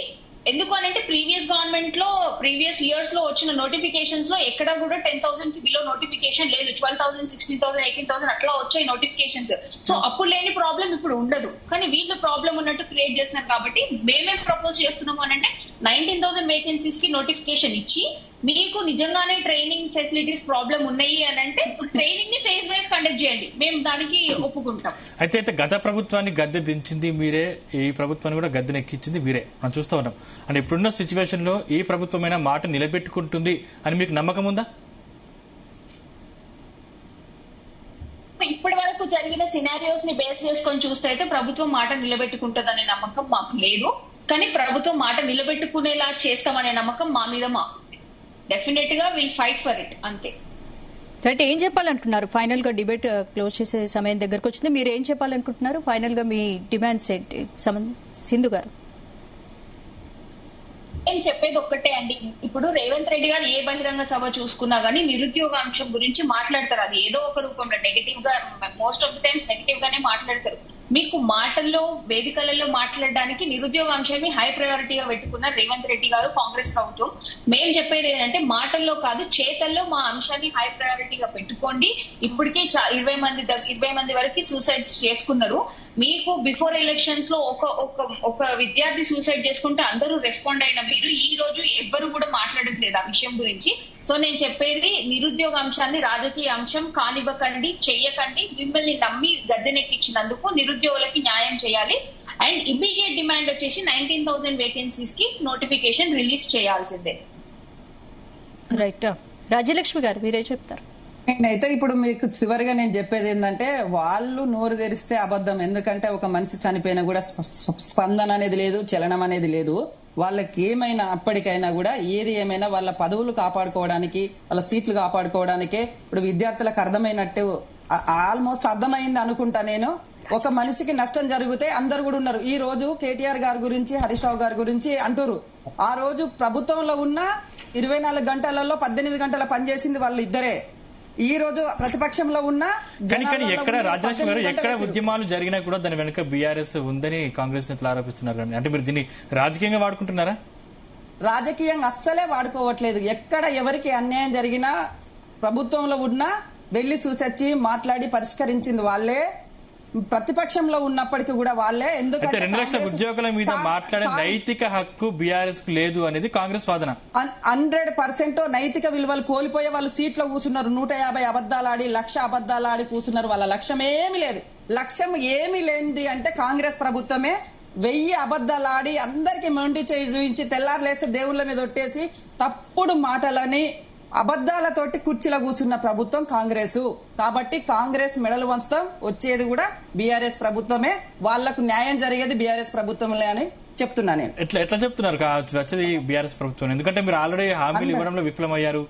ఎందుకు అంటే ప్రీవియస్ గవర్నమెంట్ లో ప్రీవియస్ ఇయర్స్ లో వచ్చిన నోటిఫికేషన్స్ లో ఎక్కడ కూడా 10,000 కి బిలో నోటిఫికేషన్ లేదు. 12,000, 16,000, 18,000 అట్లా వచ్చాయి నోటిఫికేషన్స్. సో అప్పుడు లేని ప్రాబ్లం ఇప్పుడు ఉండదు. కానీ వీళ్ళు ప్రాబ్లం ఉన్నట్టు క్రియేట్ చేస్తున్నారు. కాబట్టి మేమేం ప్రపోజ్ చేస్తున్నాము అని అంటే 19,000 వేకెన్సీస్ కి నోటిఫికేషన్ ఇచ్చి మీకు నిజంగానే ట్రైనింగ్ ఫెసిలిటీస్ ప్రాబ్లం ఉన్నాయి అని అంటే ట్రైనింగ్ ని ఫేజ్ వైజ్ కండక్ట్ చేయండి, మేము దానికి ఒప్పుకుంటాం. అయితే గత ప్రభుత్వాన్ని గద్దె దించింది మీరే, ఈ ప్రభుత్వాన్ని కూడా గద్దెను ఎక్కించింది మీరే, మనం చూస్తూ ఉన్నాం. అంటే ఇప్పుడున్న సిచ్యువేషన్ లో ఈ ప్రభుత్వమైన మాట నిలబెట్టుకుంటుంది అని మీకు నమ్మకం ఉందా? ఇప్పటి వరకు జరిగిన సినారియోస్ ని బేస్ చేసుకొని చూస్తే అయితే ప్రభుత్వం మాట నిలబెట్టుకుంటుందనే నమ్మకం మాకు లేదు. కానీ ప్రభుత్వం మాట నిలబెట్టుకునేలా చేస్తామనే నమ్మకం మా మీద మాకు డెఫినెట్ గా విల్ ఫైట్ ఫర్ ఇట్ అంతే. అంటే ఏం చెప్పాలనుకుంటున్నారు? ఫైనల్ గా డిబేట్ క్లోజ్ చేసే సమయం దగ్గరకు వచ్చింది, మీరు ఏం చెప్పాలనుకుంటున్నారు? ఫైనల్ గా మీ డిమాండ్స్ ఏంటి? సింధు గారు ఏం చెప్పేది ఒక్కటే అండి. ఇప్పుడు రేవంత్ రెడ్డి గారు ఏ బహిరంగ సభ చూసుకున్నా గానీ నిరుద్యోగ అంశం గురించి మాట్లాడతారు. అది ఏదో ఒక రూపంలో నెగటివ్ గా, most of the times negative గానే మాట్లాడతారు. మీకు మాటల్లో వేదికలలో మాట్లాడడానికి నిరుద్యోగ అంశాన్ని హై ప్రయారిటీగా పెట్టుకున్నారు రేవంత్ రెడ్డి గారు, కాంగ్రెస్ ప్రభుత్వం. మేం చెప్పేది ఏంటంటే మాటల్లో కాదు చేతల్లో మా అంశాన్ని హై ప్రయారిటీగా పెట్టుకోండి. ఇప్పటికీ 20 మంది వరకు సూసైడ్ చేసుకున్నారు. మీకు బిఫోర్ ఎలక్షన్స్ లో ఒక విద్యార్థి సూసైడ్ చేసుకుంటే అందరూ రెస్పాండ్ అయిన మీరు ఈ రోజు ఎవ్వరు కూడా మాట్లాడట్లేదు ఆ విషయం గురించి. సో నేను చెప్పేది నిరుద్యోగ అంశాన్ని రాజకీయ అంశం కానివ్వకండి, చెయ్యకండి. మిమ్మల్ని నమ్మి గద్దెనెక్కించినందుకు నిరుద్యోగులకి న్యాయం చేయాలి. అండ్ ఇమ్మీడియట్ డిమాండ్ వచ్చేసి 19,000 వేకెన్సీస్ కి నోటిఫికేషన్ రిలీజ్ చేయాల్సిందే. రైట్. రాజ్యలక్ష్మి గారు మీరే చెప్తారు? నేనైతే ఇప్పుడు మీకు చివరిగా నేను చెప్పేది ఏంటంటే వాళ్ళు నోరు తెరిస్తే అబద్ధం. ఎందుకంటే ఒక మనిషి చనిపోయినా కూడా స్పందన అనేది లేదు, చలనం అనేది లేదు. వాళ్ళకి ఏమైనా అప్పటికైనా కూడా ఏది ఏమైనా వాళ్ళ పదవులు కాపాడుకోవడానికి, వాళ్ళ సీట్లు కాపాడుకోవడానికే. ఇప్పుడు విద్యార్థులకు అర్థమైనట్టు ఆల్మోస్ట్ అర్థమైంది అనుకుంటా నేను. ఒక మనిషికి నష్టం జరిగితే అందరు కూడా ఉన్నారు. ఈ రోజు కేటీఆర్ గారి గురించి, హరీష్ రావు గారి గురించి అంటారు. ఆ రోజు ప్రభుత్వంలో ఉన్న 24 గంటలలో 18 గంటల పనిచేసింది వాళ్ళు ఇద్దరే. ఈ రోజు ప్రతిపక్షంలో ఉన్న కానీ ఎక్కడ రాజలక్ష్మి గారు ఎక్కడ ఉద్యమాలు జరిగినా కూడా దాని వెనుక బీఆర్ఎస్ ఉందని కాంగ్రెస్ నేతలు ఆరోపిస్తున్నారు. అంటే మీరు దీన్ని రాజకీయంగా వాడుకుంటున్నారా? రాజకీయంగా అస్సలే వాడుకోవట్లేదు. ఎక్కడ ఎవరికి అన్యాయం జరిగినా ప్రభుత్వంలో ఉన్నా వెళ్లి చూసొచ్చి మాట్లాడి పరిష్కరించింది వాళ్ళే. ప్రతిపక్షంలో ఉన్నప్పటికీ కూడా వాళ్ళే. ఎందుకంటే 2 లక్షల ఉద్యోగుల మీద మాట్లాడే నైతిక హక్కు బీఆర్ఎస్ కు లేదు అనేది కాంగ్రెస్ వాదన. 100% నైతిక విలువలు కోల్పోయే వాళ్ళు సీట్లో కూర్చున్నారు. 150 అబద్దాలు ఆడి, 1,00,000 అబద్దాలు ఆడి కూర్చున్నారు. వాళ్ళ లక్ష్యం ఏమీ లేదు. లక్ష్యం ఏమీ లేనిది అంటే కాంగ్రెస్ ప్రభుత్వమే. 1000 అబద్దాలు ఆడి అందరికి మొండి చేయి చూపించి తెల్లారులేస్తే దేవుళ్ళ మీద ఒట్టేసి తప్పుడు మాటలని అబద్దాలతోటి కుర్చీలో కూర్చున్న ప్రభుత్వం కాంగ్రెస్. కాబట్టి కాంగ్రెస్ మెడలు వంచుతాం. వచ్చేది కూడా బీఆర్ఎస్ ప్రభుత్వమే. వాళ్లకు న్యాయం జరిగేది బీఆర్ఎస్ ప్రభుత్వమే అని చెప్తున్నా నేను. ఎట్లా చెప్తున్నారు వచ్చేది బీఆర్ఎస్ ప్రభుత్వం? ఎందుకంటే మీరు ఆల్రెడీ హామీలు ఇవ్వడంలో విఫలమయ్యారు.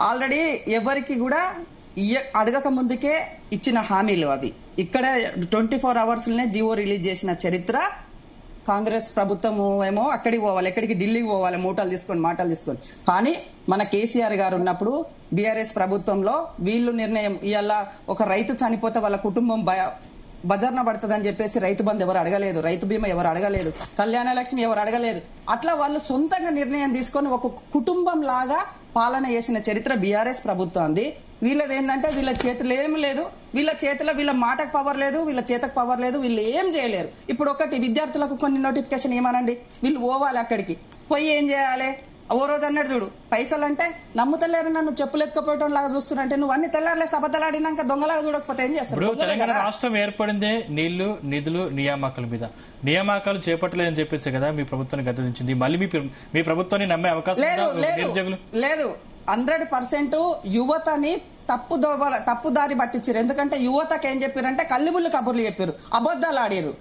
ఆల్రెడీ ఎవరికి కూడా అడగక ముందుకే ఇచ్చిన హామీలు అవి. ఇక్కడ 24 hours జీవో రిలీజ్ చేసిన చరిత్ర కాంగ్రెస్ ప్రభుత్వం. ఏమో అక్కడికి పోవాలి, ఎక్కడికి ఢిల్లీకి పోవాలి, మాటలు తీసుకొని. కానీ మన కేసీఆర్ గారు ఉన్నప్పుడు బీఆర్ఎస్ ప్రభుత్వంలో వీళ్ళు నిర్ణయం ఇవాళ ఒక రైతు చనిపోతే వాళ్ళ కుటుంబం బజార్న పడుతుందని చెప్పేసి రైతు బంధు ఎవరు అడగలేదు, రైతు బీమా ఎవరు అడగలేదు, కళ్యాణ లక్ష్మి ఎవరు అడగలేదు. అట్లా వాళ్ళు సొంతంగా నిర్ణయం తీసుకొని ఒక కుటుంబం లాగా పాలన చేసిన చరిత్ర బీఆర్ఎస్ ప్రభుత్వంది. వీళ్ళది ఏంటంటే వీళ్ళ చేతులు ఏమి లేదు, వీళ్ళ చేతిలో వీళ్ళ మాటకు పవర్ లేదు, వీళ్ళ చేతకు పవర్ లేదు, వీళ్ళు ఏం చేయలేరు. ఇప్పుడు ఒకటి విద్యార్థులకు కొన్ని నోటిఫికేషన్ ఏమనండి, వీళ్ళు పోవాలి అక్కడికి పోయి ఏం చేయాలి? ఓ రోజు అన్నాడు చూడు, పైసలు అంటే నమ్ముతలేరు, నన్ను చెప్పులు ఎత్తుకపోవడం లాగా చూస్తున్నట్టే. నువ్వు అన్ని తెల్లారులే అబద్ధాలాడినాక దొంగలాగా చూడకపోతే ఏం చేస్తారు? తెలంగాణ రాష్ట్రం ఏర్పడిందే నీళ్లు, నిధులు, నియామకాల మీద. నియామకాలు చేపట్టలేదని చెప్పేసి కదా మీ ప్రభుత్వాన్ని గద్దెదించింది. మళ్ళీ మీ ప్రభుత్వాన్ని నమ్మే అవకాశం లేదు. 100% యువతని తప్పుదారి పట్టించారు. ఎందుకంటే యువతకు ఏం చెప్పారంటే కల్లిబుల్లి కబుర్లు చెప్పారు, అబద్ధాలు ఆడారు,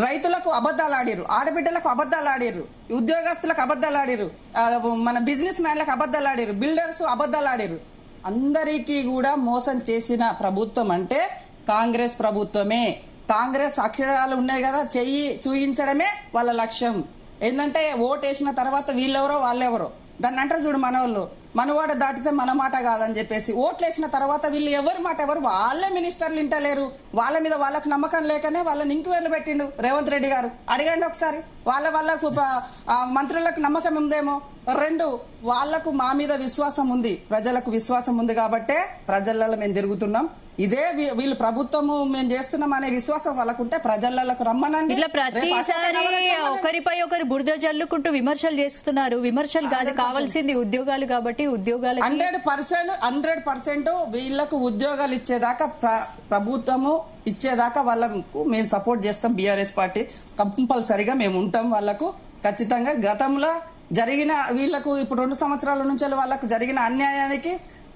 రైతులకు అబద్ధాలు ఆడారు, ఆడబిడ్డలకు అబద్ధాలు ఆడారు, ఉద్యోగస్తులకు అబద్ధాలు ఆడారు, మన బిజినెస్ మ్యాన్లకు అబద్ధాలు ఆడారు, బిల్డర్స్ అబద్ధాలు ఆడారు. అందరికీ కూడా మోసం చేసిన ప్రభుత్వం అంటే కాంగ్రెస్ ప్రభుత్వమే. కాంగ్రెస్ అక్షరాలు ఉన్నాయి కదా, చెయ్యి చూయించడమే వాళ్ళ లక్ష్యం. ఏంటంటే ఓటు వేసిన తర్వాత వీళ్ళెవరో వాళ్ళెవరో దాన్ని అంటారు చూడు మన వాళ్ళు, మనవాడ దాటితే మన మాట కాదని చెప్పేసి ఓట్లేసిన తర్వాత వీళ్ళు ఎవరి మాట ఎవరు వాళ్ళే మినిస్టర్లు ఇంటలేరు. వాళ్ళ మీద వాళ్ళకు నమ్మకం లేకనే వాళ్ళని ఇంక్వైరీలు పెట్టిండు రేవంత్ రెడ్డి గారు. అడగండి ఒకసారి, వాళ్ళకు మంత్రులకు నమ్మకం ఉందేమో. 2, వాళ్లకు మా మీద విశ్వాసం ఉంది, ప్రజలకు విశ్వాసం ఉంది కాబట్టే ప్రజలలో మేము తిరుగుతున్నాం. ఇదే వీళ్ళు ప్రభుత్వము మేము చేస్తున్నాం అనే విశ్వాసం వాళ్ళకుంటే ప్రజలకు రమ్మనండి. ఇట్లా ప్రతిసారి ఒకరిపై ఒకరు బురద జల్లుకుంటూ విమర్శలు చేస్తున్నారు. విమర్శలు కాదు కావాల్సింది ఉద్యోగాలు, కాబట్టి ఉద్యోగాలు 100% వీళ్లకు ఉద్యోగాలు ఇచ్చేదాకా ప్రభుత్వము ఇచ్చేదాకా వాళ్ళకు మేము సపోర్ట్ చేస్తాం. బీఆర్ఎస్ పార్టీ కంపల్సరిగా మేము ఉంటాం వాళ్ళకు ఖచ్చితంగా. గతంలో జరిగిన వీళ్లకు ఇప్పుడు 2 సంవత్సరాల నుంచి వాళ్ళకు జరిగిన అన్యాయానికి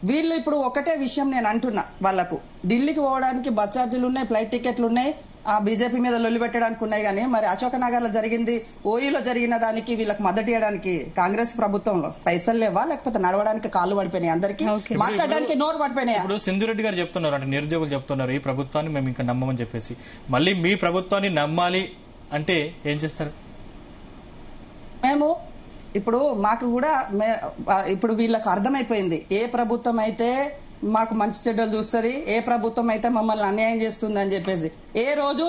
వీళ్ళు ఇప్పుడు ఒకటే విషయం నేను అంటున్నా, వాళ్ళకు ఢిల్లీకి పోవడానికి బస్ ఛార్జీలు ఉన్నాయి, ఫ్లైట్ టికెట్లు ఉన్నాయి, ఆ బీజేపీ మీద లొల్లి పెట్టడానికి ఉన్నాయి. కానీ మరి అశోక్ నగర్ లో జరిగింది, ఓయిలో జరిగిన దానికి వీళ్ళకి మద్దతు ఇవ్వడానికి కాంగ్రెస్ ప్రభుత్వంలో పైసలు లేవా, లేకపోతే నడవడానికి కాళ్ళు పడిపోయినాయి, అందరికి మాట్లాడడానికి నోరు పడిపోయినాయి. ఇప్పుడు సింధురెడ్డి గారు చెప్తున్నారు, అంటే నిరుద్యోగులు చెప్తున్నారు ఈ ప్రభుత్వాన్ని మేము ఇంకా నమ్మమని చెప్పేసి. మళ్ళీ మీ ప్రభుత్వాన్ని నమ్మాలి అంటే ఏం చేస్తారు? మేము ఇప్పుడు మాకు కూడా ఇప్పుడు వీళ్ళకు అర్థమైపోయింది ఏ ప్రభుత్వం అయితే మాకు మంచి చెడ్డలు చూస్తుంది, ఏ ప్రభుత్వం అయితే మమ్మల్ని అన్యాయం చేస్తుంది అని చెప్పేసి. ఏ రోజు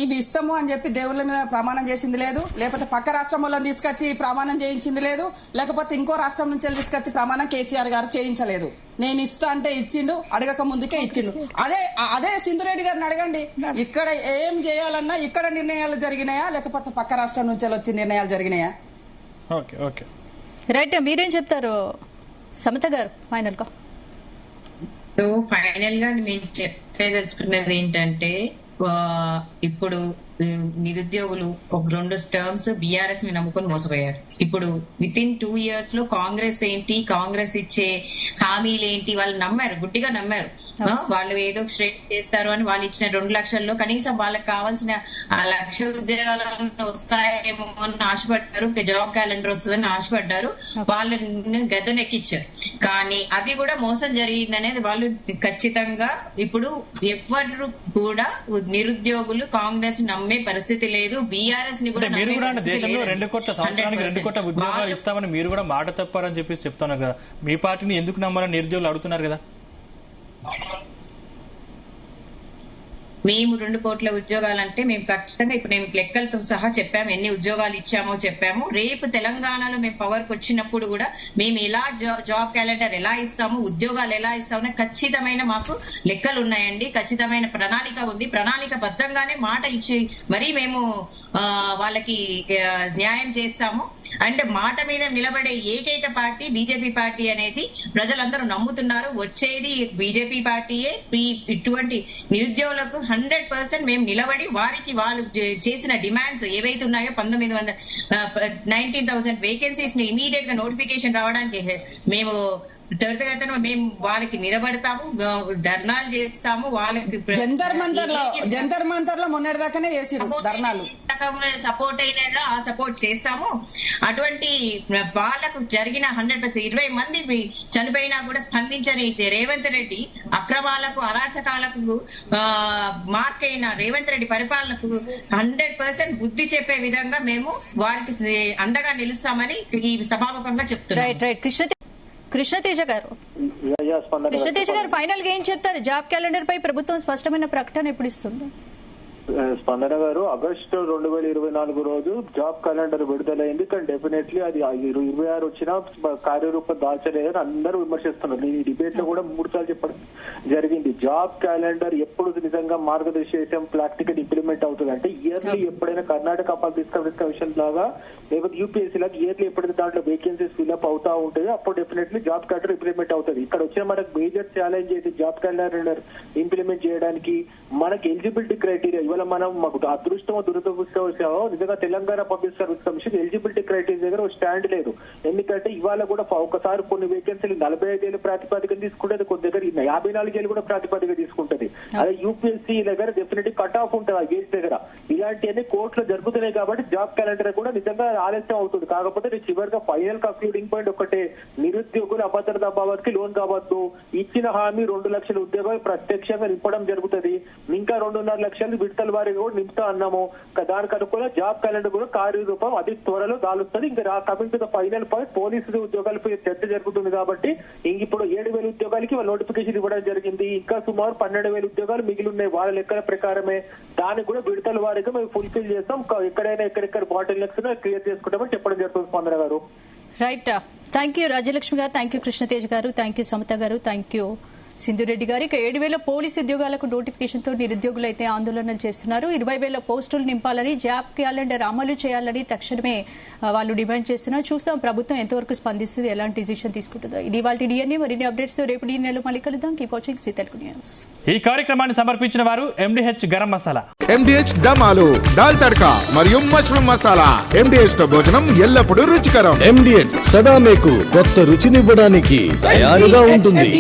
ఇవి ఇస్తాము అని చెప్పి దేవుళ్ళ మీద ప్రమాణం చేసింది లేదు, లేకపోతే పక్క రాష్ట్రం వాళ్ళని తీసుకొచ్చి ప్రమాణం చేయించింది లేదు, లేకపోతే ఇంకో రాష్ట్రం నుంచి తీసుకొచ్చి ప్రమాణం కేసీఆర్ గారు చేయించలేదు. నేను ఇస్తా అంటే ఇచ్చిండు, అడగక ముందుకే ఇచ్చిండు. అదే సింధురెడ్డి గారిని అడగండి, ఇక్కడ ఏం చేయాలన్నా ఇక్కడ నిర్ణయాలు జరిగినాయా, లేకపోతే పక్క రాష్ట్రం నుంచి వచ్చి నిర్ణయాలు జరిగినాయా? Okay okay right. మీరేం చెప్తారు సమత గారు ఫైనల్ గా? సో ఫైనల్ గా మేము చెప్పేదలుచుకున్నది ఏంటంటే, ఇప్పుడు నిరుద్యోగులు ఒక 2 టర్మ్స్ బీఆర్ఎస్ ని నమ్ముకొని మోసపోయారు. ఇప్పుడు వితిన్ 2 years లో కాంగ్రెస్ ఏంటి, కాంగ్రెస్ ఇచ్చే హామీలు ఏంటి వాళ్ళు నమ్మారు, గుడ్డిగా నమ్మారు. వాళ్ళు ఏదో స్ట్రేట్ చేస్తారు అని వాళ్ళు ఇచ్చిన 2 లక్షల్లో కనీసం వాళ్ళకి కావాల్సిన 1,00,000 ఉద్యోగాలు వస్తాయేమో అని ఆశపడ్డారు, జాబ్ క్యాలెండర్ వస్తుందని ఆశపడ్డారు, వాళ్ళని గద్దెనెక్కిచ్చారు. కానీ అది కూడా మోసం జరిగిందనేది వాళ్ళు ఖచ్చితంగా ఇప్పుడు ఎవ్వరు కూడా నిరుద్యోగులు కాంగ్రెస్ నమ్మే పరిస్థితి లేదు. బీఆర్ఎస్ ని కూడా దేశంలో 2 కోట్ల సంవత్సరానికి 2 కోట్ల ఉద్యోగాలు ఇస్తామని మీరు కూడా మాట తప్పారని చెప్పేసి చెప్తున్నారు కదా. మీ పార్టీని ఎందుకు నమ్మాలని నిరుద్యోగులు అడుగుతున్నారు కదా. మేము 2 కోట్ల ఉద్యోగాలంటే మేము ఖచ్చితంగా ఇప్పుడు మేము లెక్కలతో సహా చెప్పాము, ఎన్ని ఉద్యోగాలు ఇచ్చామో చెప్పాము. రేపు తెలంగాణలో మేము పవర్కి వచ్చినప్పుడు కూడా మేము ఎలా జాబ్ క్యాలెండర్ ఎలా ఇస్తాము, ఉద్యోగాలు ఎలా ఇస్తామని ఖచ్చితమైన మాకు లెక్కలు ఉన్నాయండి, ఖచ్చితమైన ప్రణాళిక ఉంది. ప్రణాళిక బద్దంగానే మాట ఇచ్చి మరీ మేము వాళ్ళకి న్యాయం చేస్తాము. అంటే మాట మీద నిలబడే ఏకైక పార్టీ బీజేపీ పార్టీ అనేది ప్రజలందరూ నమ్ముతున్నారు. వచ్చేది బీజేపీ పార్టీయే. ఇటువంటి నిరుద్యోగులకు 100% మేము నిలబడి వారికి వాళ్ళు చేసిన డిమాండ్స్ ఏవైతే ఉన్నాయో 19,000 వేకెన్సీస్ ని ఇమీడియట్ గా నోటిఫికేషన్ రావడానికి మేము త్వరితగతిన మేము వాళ్ళకి నిలబడతాము, ధర్నాలు చేస్తాము. వాళ్ళకి జంతర్ మంతర్ లో మొన్నటిదాకానే చేసిరు ధర్నాలు, సపోర్ట్ అయినదా ఆ సపోర్ట్ చేస్తాము. అటువంటి వాళ్ళకు జరిగిన 100% 20 మంది చనిపోయినా కూడా స్పందించని రేవంత్ రెడ్డి అక్రమాలకు అరాచకాలకు మార్క్ అయిన రేవంత్ రెడ్డి పరిపాలనకు 100% బుద్ధి చెప్పే విధంగా మేము వారికి అండగా నిలుస్తామని ఈ సభాముఖంగా చెప్తున్నాం. కృష్ణతేజ గారు ఫైనల్ గా ఏం చెప్తారు? జాబ్ క్యాలెండర్ పై ప్రభుత్వం స్పష్టమైన ప్రకటన ఎప్పుడు ఇస్తుంది? స్పందన గారు, ఆగస్టు 2024 రోజు జాబ్ క్యాలెండర్ విడుదలైంది. కానీ డెఫినెట్లీ అది 26 వచ్చినా కార్యరూపం దాల్చలేదని అందరూ విమర్శిస్తున్నారు. ఈ డిబేట్ లో కూడా 3 సార్లు చెప్పడం జరిగింది. జాబ్ క్యాలెండర్ ఎప్పుడు నిజంగా మార్గదర్శకం ప్రాక్టికల్ ఇంప్లిమెంట్ అవుతుంది అంటే ఇయర్లీ ఎప్పుడైనా కర్ణాటక పబ్లిక్ సర్వీస్ కమిషన్ లాగా లేకపోతే యూపీఎస్సీ లాగా ఇయర్లీ ఎప్పుడైతే దాంట్లో వేకెన్సీస్ ఫిల్అప్ అవుతా ఉంటుంది అప్పుడు డెఫినెట్లీ జాబ్ క్యాలెండర్ ఇంప్లిమెంట్ అవుతుంది. ఇక్కడ వచ్చే మనకు మేజర్ ఛాలెంజ్ ఏంటి? జాబ్ క్యాలెండర్ ఇంప్లిమెంట్ చేయడానికి మనకి ఎలిజిబిలిటీ క్రైటీరియా ఇవాళ మనం మాకు అదృష్టమో దురదృష్టమో నిజంగా Telangana public service commission eligibility criteria దగ్గర స్టాండ్ లేదు. ఎందుకంటే ఇవాళ కూడా ఒకసారి కొన్ని వేకెన్సీలు 45 ఏళ్ళు ప్రాతిపదికన తీసుకుంటుంది, కొన్ని దగ్గర 54 ఏళ్ళు కూడా ప్రాతిపదిక తీసుకుంటది. అదే యూపీఎస్సీ దగ్గర డెఫినెట్లీ కట్ ఆఫ్ ఉంటుంది ఆ ఏజ్ దగ్గర. ఇలాంటివన్నీ కోర్టులో జరుగుతున్నాయి కాబట్టి జాబ్ క్యాలెండర్ కూడా నిజంగా ఆలస్యం అవుతుంది. కాకపోతే చివరిగా ఫైనల్ కంక్లూడింగ్ పాయింట్ ఒకటే, నిరుద్యోగులు అభద్రతా భావానికి లోన్ కావద్దు. ఇచ్చిన హామీ 2 లక్షల ఉద్యోగాలు ప్రత్యక్షంగా నింపడం జరుగుతుంది. ఇంకా 2.5 లక్షలు విడత విడతల వారికి కూడా నింపుతా అన్నాము. దానికి అనుకూల జాబ్ క్యాలెండర్ కూడా కార్యరూపం అతి త్వరలో దాలుస్తుంది. ఇంకా coming to the final point, police ఉద్యోగాలపై చర్చ జరుగుతుంది కాబట్టి ఇంక ఇప్పుడు 7,000 ఉద్యోగాలకి వాళ్ళు నోటిఫికేషన్ ఇవ్వడం జరిగింది. ఇంకా సుమారు 12,000 ఉద్యోగాలు మిగిలి ఉన్నాయి వాళ్ళ లెక్కల ప్రకారమే. దానికి కూడా విడతల వారిగా మేము ఫుల్ఫిల్ చేస్తాం. ఎక్కడైనా ఎక్కడెక్కడ బాటిల్ నెక్స్ క్లియర్ చేసుకుంటామని చెప్పడం జరుగుతుంది స్పందన గారు. రైట్, థ్యాంక్ యూ రాజ్యలక్ష్మి గారు, థ్యాంక్ యూ కృష్ణతేజ్ గారు, థ్యాంక్ యూ సమత గారు, థ్యాంక్ యూ సింధురెడ్డి గారు. ఇక 7,000 పోలీసు ఉద్యోగాలకు నోటిఫికేషన్తో నిరుద్యోగులు అయితే ఆందోళనలు చేస్తున్నారు. 20,000 పోస్టులు నింపాలని, జాబ్ క్యాలెండర్ అమలు చేయాలని తక్షణమే వాళ్ళు డిమాండ్ చేస్తున్నారు. చూస్తాం ప్రభుత్వం ఎంతవరకు స్పందిస్తుంది, ఎలాంటి డిసిషన్ తీసుకుంటుందో. ఇది వాళ్ళ డిఎన్ఏ. మరిన్ని అప్డేట్స్ తో రేపు డిఎన్ఏలో మళ్ళీ కలుద్దాం. Keep watching Zee Telugu news. ఈ కార్యక్రమాన్ని సమర్పించిన వారు MDH గరం మసాలా, MDH దమాలు, దాల్ తడక మరియు మష్రూమ్ మసాలా. MDH తో భోజనం ఎల్లప్పుడూ రుచికరం. MDH సదా మీకు కొత్త రుచినివ్వడానికి తయారుగా ఉంటుంది.